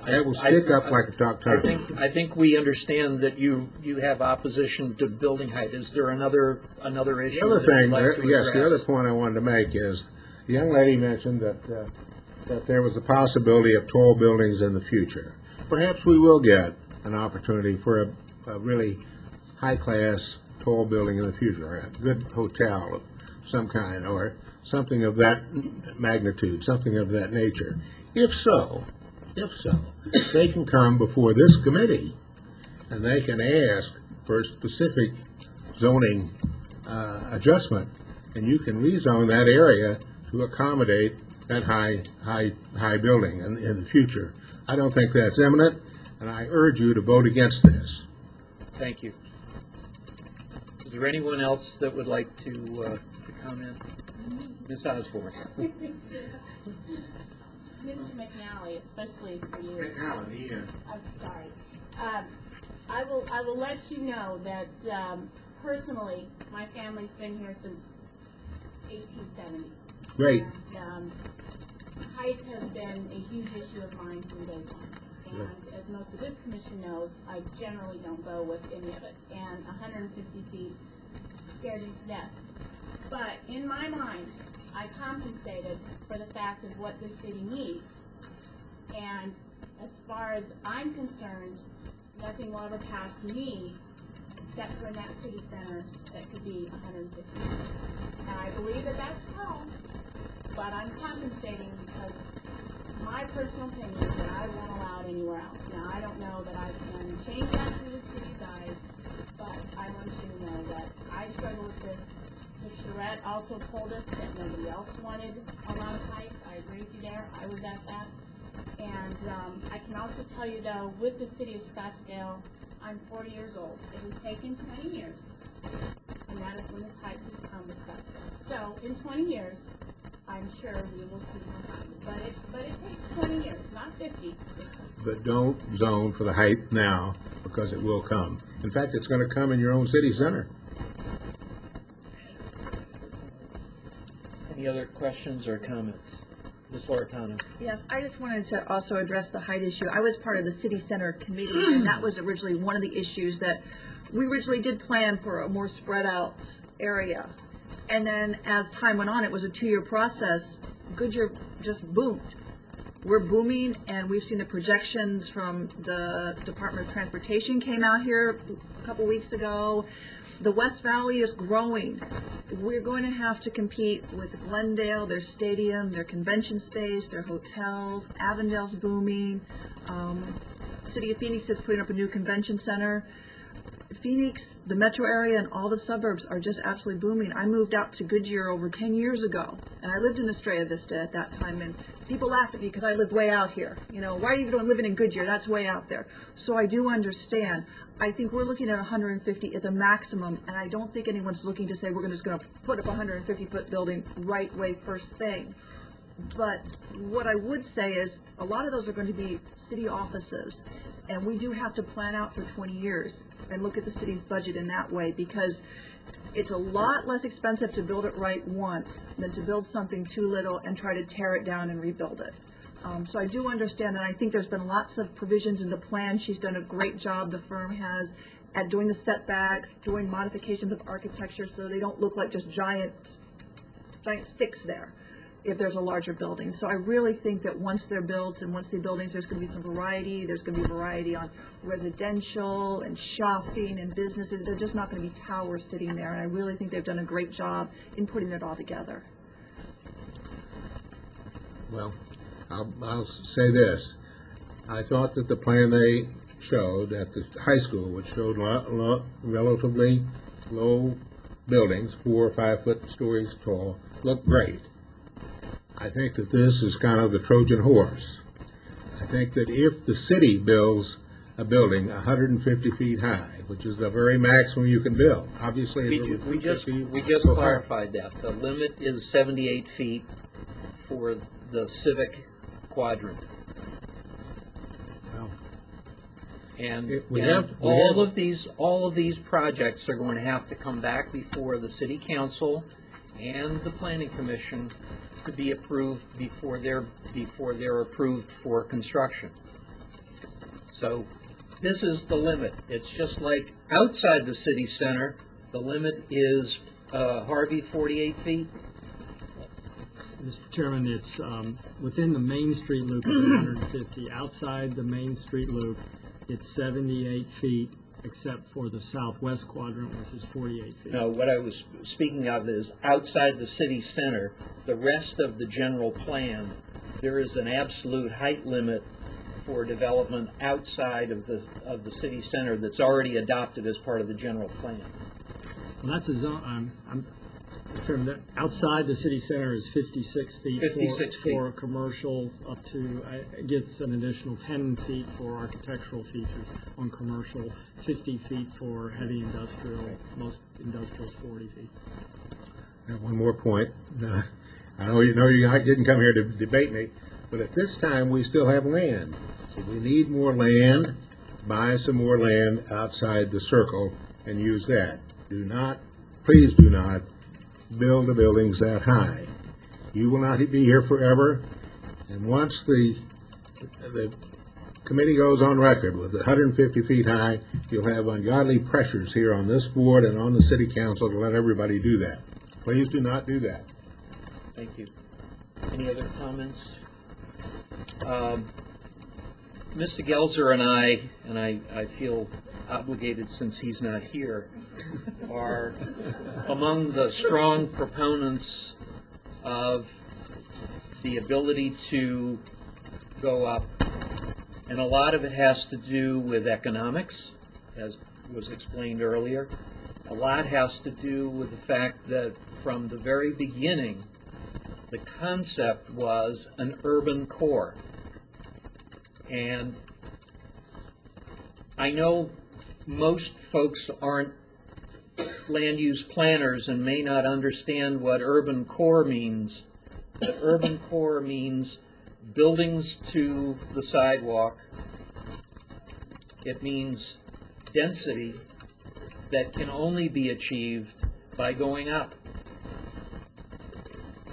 Speaker 6: That will stick up like a top turtle.
Speaker 1: I think we understand that you have opposition to building height. Is there another issue?
Speaker 6: The other
Speaker 1: that
Speaker 6: thing,
Speaker 1: you'd like to
Speaker 6: yes, the
Speaker 1: address?
Speaker 6: other point I wanted to make is, the young lady mentioned that there was a possibility of tall buildings in the future. Perhaps we will get an opportunity for a really high-class tall building in the future, a good hotel of some kind, or something of that magnitude, something of that nature. If so, they can come before this committee and they can ask for a specific zoning adjustment, and you can rezone that area to accommodate that high building in the future. I don't think that's imminent, and I urge you to vote against this.
Speaker 1: Thank you. Is there anyone else that would like to comment? Ms. Osborne.
Speaker 5: Mr. McNally, especially for you. I'm sorry. I will let you know that personally, my family's been here since 1870.
Speaker 6: Great.
Speaker 5: And height has been a huge issue of mine from day one. And as most of this commission knows, I generally don't go with any of it. And 150 feet scared me to death. But in my mind, I compensated for the fact of what this city needs. And as far as I'm concerned, nothing will ever pass me except for in that city center that could be 150 feet. And I believe that that's wrong, but I'm compensating because my personal opinion is that I won't allow it anywhere else. Now, I don't know that I can change that through the city's eyes, but I want you to know that I struggle with this. Ms. Charette also told us that nobody else wanted a lot of height. I agree with you there. I was at that. And I can also tell you, though, with the city of Scottsdale, I'm 40 years old. It has taken 20 years, and that is when this height has come to Scottsdale. So in 20 years, I'm sure we will see more height. But it takes 20 years, not 50.
Speaker 6: But don't zone for the height now, because it will come. In fact, it's going to come in your own city center.
Speaker 1: Any other questions or comments? Ms. Loretano.
Speaker 8: Yes, I just wanted to also address the height issue. I was part of the city center committee, and that was originally one of the issues that we originally did plan for a more spread out area. And then as time went on, it was a 2-year process. Goodyear just boomed. We're booming, and we've seen the projections from the Department of Transportation came out here a couple weeks ago. The West Valley is growing. We're going to have to compete with Glendale, their stadium, their convention space, their hotels. Avondale's booming. City of Phoenix is putting up a new convention center. Phoenix, the metro area, and all the suburbs are just absolutely booming. I moved out to Goodyear over 10 years ago, and I lived in Estrella Vista at that time, and people laughed at me because I lived way out here. You know, why are you living in Goodyear? That's way out there. So I do understand. I think we're looking at 150 as a maximum, and I don't think anyone's looking to say we're just going to put up a 150-foot building right way first thing. But what I would say is a lot of those are going to be city offices, and we do have to plan out for 20 years and look at the city's budget in that way, because it's a lot less expensive to build it right once than to build something too little and try to tear it down and rebuild it. So I do understand, and I think there's been lots of provisions in the plan. She's done a great job, the firm has, at doing the setbacks, doing modifications of architecture so they don't look like just giant sticks there if there's a larger building. So I really think that once they're built and once they're buildings, there's going to be some variety. There's going to be variety on residential and shopping and businesses. They're just not going to be towers sitting there, and I really think they've done a great job in putting it all together.
Speaker 6: Well, I'll say this. I thought that the plan they showed at the high school, which showed relatively low buildings, 4 or 5 foot stories tall, look great. I think that this is kind of the Trojan horse. I think that if the city builds a building 150 feet high, which is the very maximum you can build, obviously.
Speaker 1: We just clarified that. The limit is 78 feet for the civic quadrant. And all of these projects are going to have to come back before the city council and the planning commission to be approved before they're approved for construction. So this is the limit. It's just like outside the city center, the limit is, Harvey, 48 feet?
Speaker 4: Mr. Chairman, it's within the Main Street loop of 150. Outside the Main Street loop, it's 78 feet, except for the southwest quadrant, which is 48 feet.
Speaker 1: No, what I was speaking of is outside the city center, the rest of the general plan, there is an absolute height limit for development outside of the city center that's already adopted as part of the general plan.
Speaker 4: Well, that's a zone, outside the city center is 56 feet.
Speaker 1: 56 feet.
Speaker 4: For commercial, up to, it gets an additional 10 feet for architectural features on commercial, 50 feet for heavy industrial, most industrial 40 feet.
Speaker 6: One more point. I know you didn't come here to debate me, but at this time, we still have land. So we need more land, buy some more land outside the circle and use that. Please do not build the buildings that high. You will not be here forever, and once the committee goes on record with 150 feet high, you'll have ungodly pressures here on this board and on the city council to let everybody do that. Please do not do that.
Speaker 1: Thank you. Any other comments? Mr. Gelzer and I feel obligated since he's not here, are among the strong proponents of the ability to go up. And a lot of it has to do with economics, as was explained earlier. A lot has to do with the fact that from the very beginning, the concept was an urban core. And I know most folks aren't land use planners and may not understand what urban core means. But urban core means buildings to the sidewalk. It means density that can only be achieved by going up.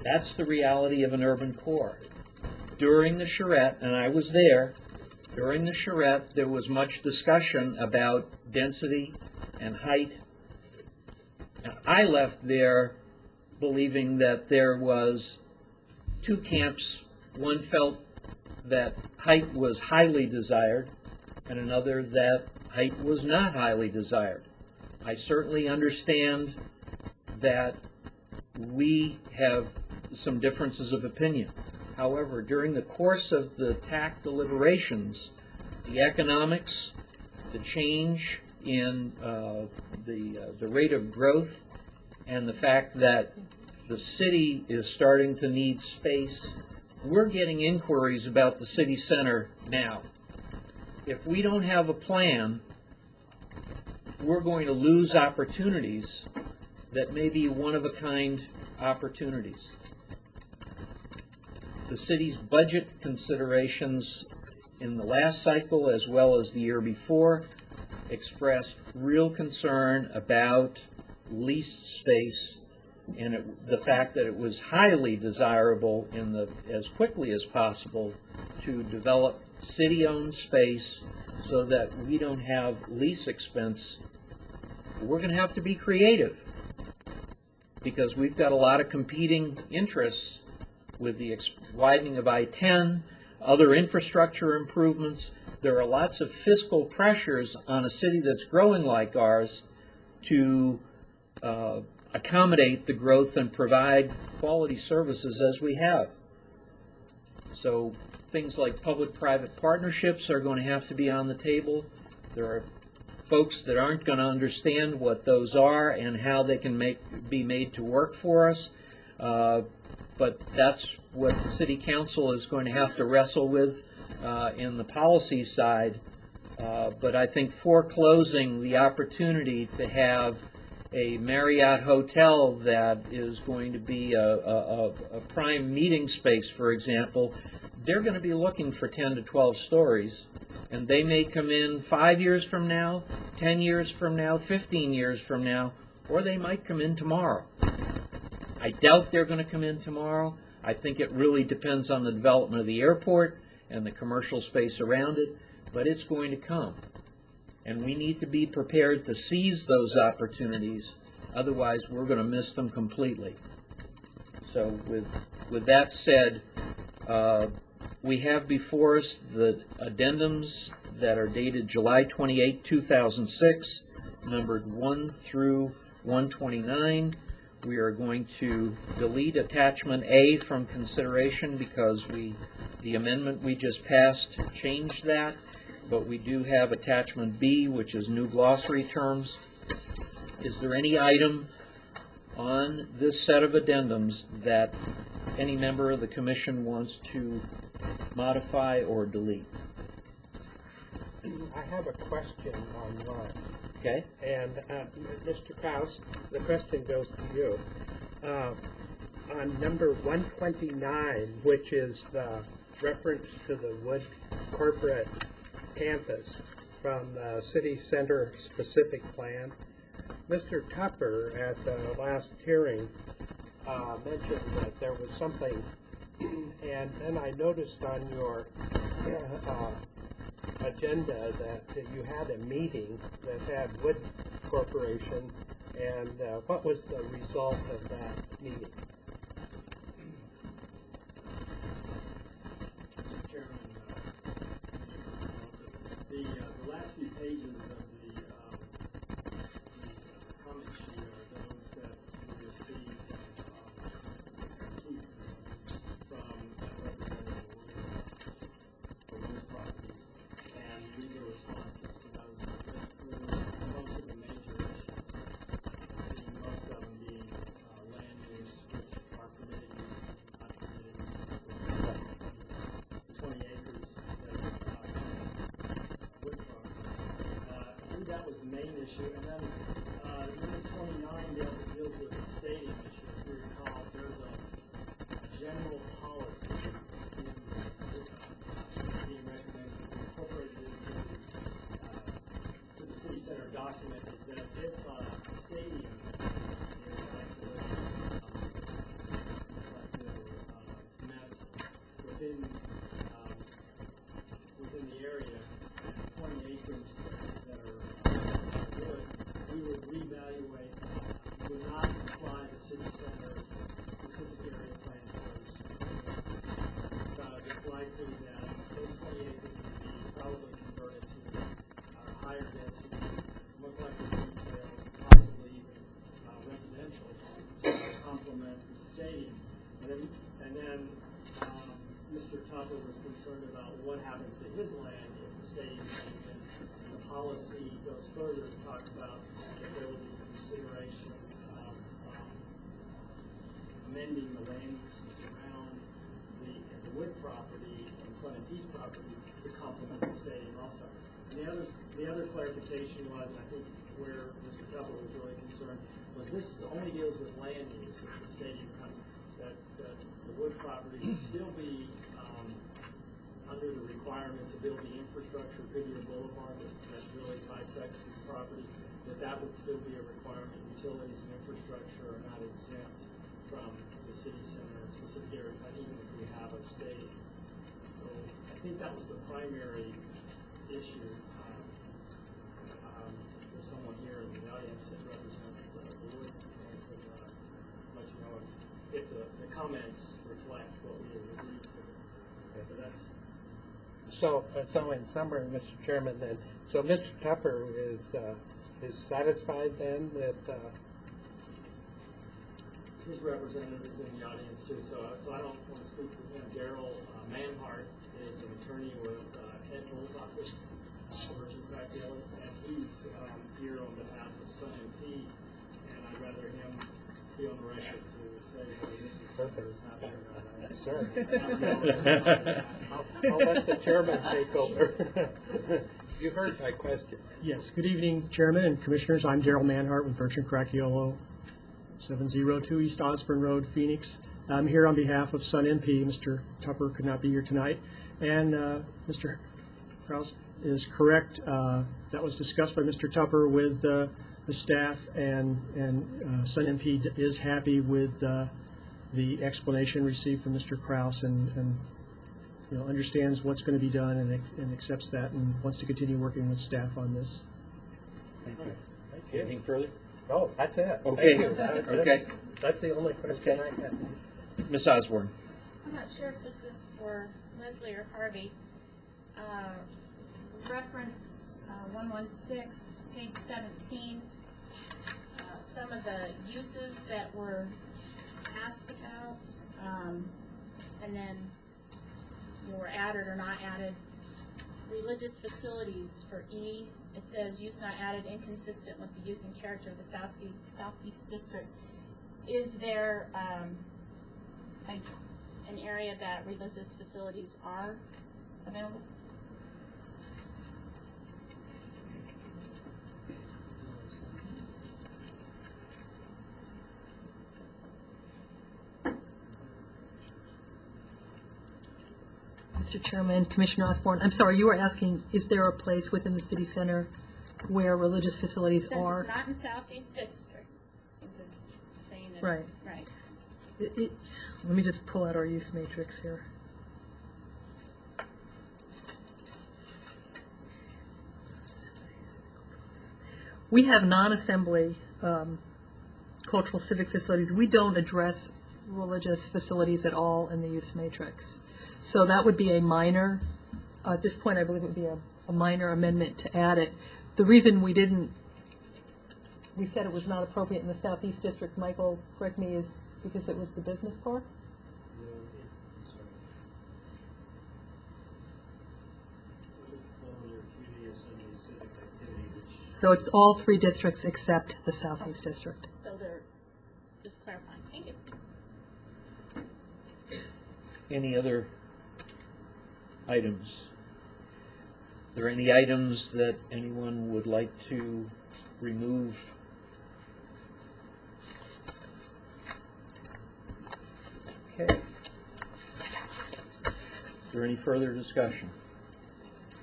Speaker 1: That's the reality of an urban core. During the charrette, and I was there, during the charrette there was much discussion about density and height. And I left there believing that there was two camps. One felt that height was highly desired, and another that height was not highly desired. I certainly understand that we have some differences of opinion. However, during the course of the TAC deliberations, the economics, the change in the rate of growth, and the fact that the city is starting to need space, we're getting inquiries about the city center now. If we don't have a plan, we're going to lose opportunities that may be one-of-a-kind opportunities. The city's budget considerations in the last cycle, as well as the year before, expressed real concern about leased space and the fact that it was highly desirable as quickly as possible to develop city-owned space so that we don't have lease expense. We're going to have to be creative because we've got a lot of competing interests with the widening of I-10, other infrastructure improvements. There are lots of fiscal pressures on a city that's growing like ours to accommodate the growth and provide quality services as we have. So things like public-private partnerships are going to have to be on the table. There are folks that aren't going to understand what those are and how they can be made to work for us. But that's what the city council is going to have to wrestle with in the policy side. But I think foreclosing the opportunity to have a Marriott hotel that is going to be a prime meeting space, for example, they're going to be looking for 10 to 12 stories, and they may come in 5 years from now, 10 years from now, 15 years from now, or they might come in tomorrow. I doubt they're going to come in tomorrow. I think it really depends on the development of the airport and the commercial space around it, but it's going to come. And we need to be prepared to seize those opportunities, otherwise we're going to miss them completely. So with that said, we have before us the addendums that are dated July 28, 2006, numbered 1 through 129. We are going to delete attachment A from consideration because the amendment we just passed changed that, but we do have attachment B, which is new glossary terms. Is there any item on this set of addendums that any member of the commission wants to modify or delete?
Speaker 2: I have a question on one.
Speaker 1: Okay?
Speaker 2: And Mr. Kraus, the question goes to you. On number 129, which is the reference to the Wood Corporate Campus from the City Center Specific Plan, Mr. Tupper at the last hearing mentioned that there was something, and then I noticed on your agenda that you had a meeting that had Wood Corporation, and what was the result of that meeting?
Speaker 4: Mr. Chairman, the last few pages of the comment sheet are those that we received from Representative for most properties, and these are responses to those that went through most of the major issues, most of them being land use, which are permitted use, not permitted use, 20 acres that wood farm. I think that was the main issue, and then number 29 deals with the stadium issue. If you recall, there's a general policy being recommended to be incorporated into the city center document, is that if a stadium is actually within the area, 20 acres that are wood, we would reevaluate, would not apply the city center specific area plan first. It's likely that those 20 acres would be probably converted to higher density, most likely retail, possibly even residential, to complement the stadium. And then Mr. Tupper was concerned about what happens to his land if the stadium comes in. And the policy goes further to talk about if there will be consideration of amending the land uses around the wood property and Sun and Peace property to complement the stadium also. And the other clarification was, and I think where Mr. Tupper was really concerned, was this only deals with land use if the stadium comes, that the wood property would still be under the requirement to build the infrastructure, Goodyear Boulevard, that really bisects this property, that would still be a requirement. Utilities and infrastructure are not exempt from the city center specific area, even if we have a stadium. So I think that was the primary issue. There's someone here in the audience that represents the wood, and could let you know if the comments reflect what we have agreed to. So that's.
Speaker 2: So in summary, Mr. Chairman, then, so Mr. Tupper is satisfied then that
Speaker 4: his representative is in the audience too, so I don't want to speak for him. Daryl Manhart is an attorney with Ed Bull's office, Virgin Craig Dealer, and he's
Speaker 2: Sure. I'll let the chairman take over. You heard my question.
Speaker 9: Yes, good evening, Chairman and Commissioners. I'm Darrell Manhart with Bertrand Cracchiolo, 702 East Osborne Road, Phoenix. I'm here on behalf of Sun MP. Mr. Tupper could not be here tonight. And Mr. Kraus is correct. That was discussed by Mr. Tupper with the staff, and Sun MP is happy with the explanation received from Mr. Kraus, and understands what's going to be done and accepts that and wants to continue working with staff on this.
Speaker 1: Thank you. Anything further?
Speaker 2: Oh, that's it.
Speaker 1: Okay.
Speaker 2: Thank you.
Speaker 1: Okay.
Speaker 2: That's the only question
Speaker 1: Okay.
Speaker 2: I had.
Speaker 1: Ms. Osborne?
Speaker 5: I'm not sure if this is for Leslie or Harvey. Reference 116, page 17, some of the uses that were asked about, and then were added or not added. Religious facilities for E, it says use not added, inconsistent with the use and character of the Southeast District. Is there an area that religious facilities are available?
Speaker 7: Mr. Chairman, Commissioner Osborne, I'm sorry, you were asking, is there a place within the city center where religious facilities
Speaker 5: Since
Speaker 7: are?
Speaker 5: it's not in Southeast District, since it's saying that.
Speaker 7: Right.
Speaker 5: Right.
Speaker 7: Let me just pull out our use matrix here. We have non-assembly cultural civic facilities. We don't address religious facilities at all in the use matrix. So that would be a minor, at this point I believe it would be a minor amendment to add it. The reason we didn't, we said it was not appropriate in the Southeast District, Michael, correct me, is because it was the business park? So it's all three districts except the Southeast District.
Speaker 5: So they're just clarifying. Thank you.
Speaker 1: Any other items? Are there any items that anyone would like to remove? Okay. Is there any further discussion?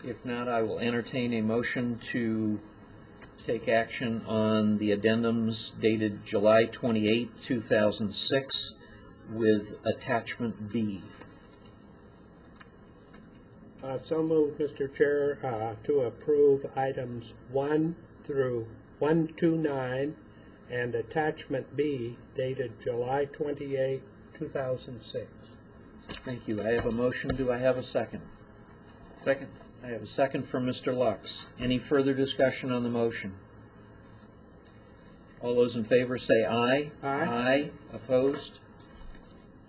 Speaker 1: If not, I will entertain a motion to take action on the addendums dated July 28, 2006, with attachment B.
Speaker 2: So moved, Mr. Chair, to approve items 1 through 129 and attachment B dated July 28, 2006.
Speaker 1: Thank you. I have a motion. Do I have a second? Second. I have a second from Mr. Lux. Any further discussion on the motion? All those in favor say aye.
Speaker 2: Aye.
Speaker 1: Aye. Opposed?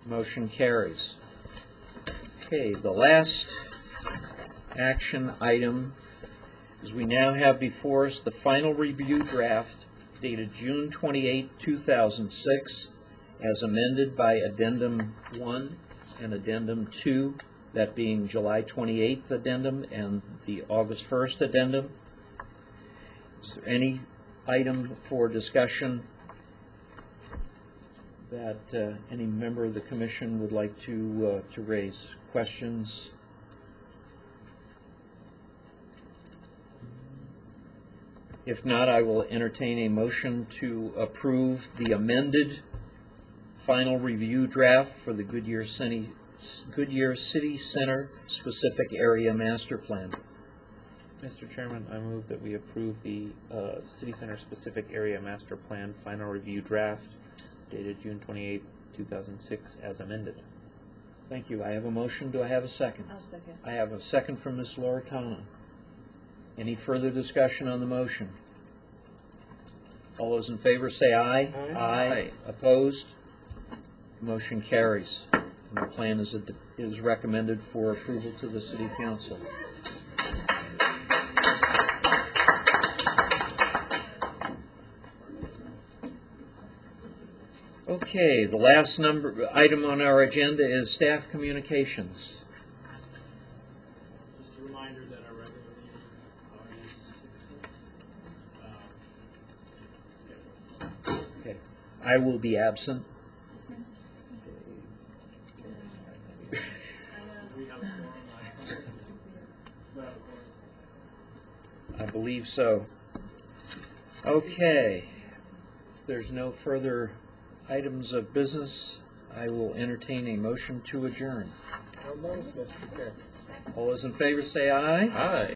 Speaker 1: Motion carries. Okay, the last action item is we now have before us the final review draft dated June 28, 2006, as amended by Addendum 1 and Addendum 2, that being July 28th addendum and the August 1st addendum. Is there any item for discussion that any member of the commission would like to raise? Questions? If not, I will entertain a motion to approve the amended final review draft for the Goodyear City Center Specific Area Master Plan.
Speaker 10: Mr. Chairman, I move that we approve the City Center Specific Area Master Plan Final Review Draft dated June 28, 2006, as amended.
Speaker 1: Thank you. I have a motion. Do I have a second?
Speaker 8: I'll second.
Speaker 1: I have a second from Ms. Loretano. Any further discussion on the motion? All those in favor say aye.
Speaker 2: Aye.
Speaker 1: Aye. Opposed? Motion carries. And the plan is recommended for approval to the City Council. Okay, the last item on our agenda is staff communications.
Speaker 4: Just a reminder that our regular meeting
Speaker 1: Okay, I will be absent. I believe so. Okay, if there's no further items of business, I will entertain a motion to adjourn.
Speaker 2: How long, Mr. Chair?
Speaker 1: All those in favor say aye.
Speaker 10: Aye.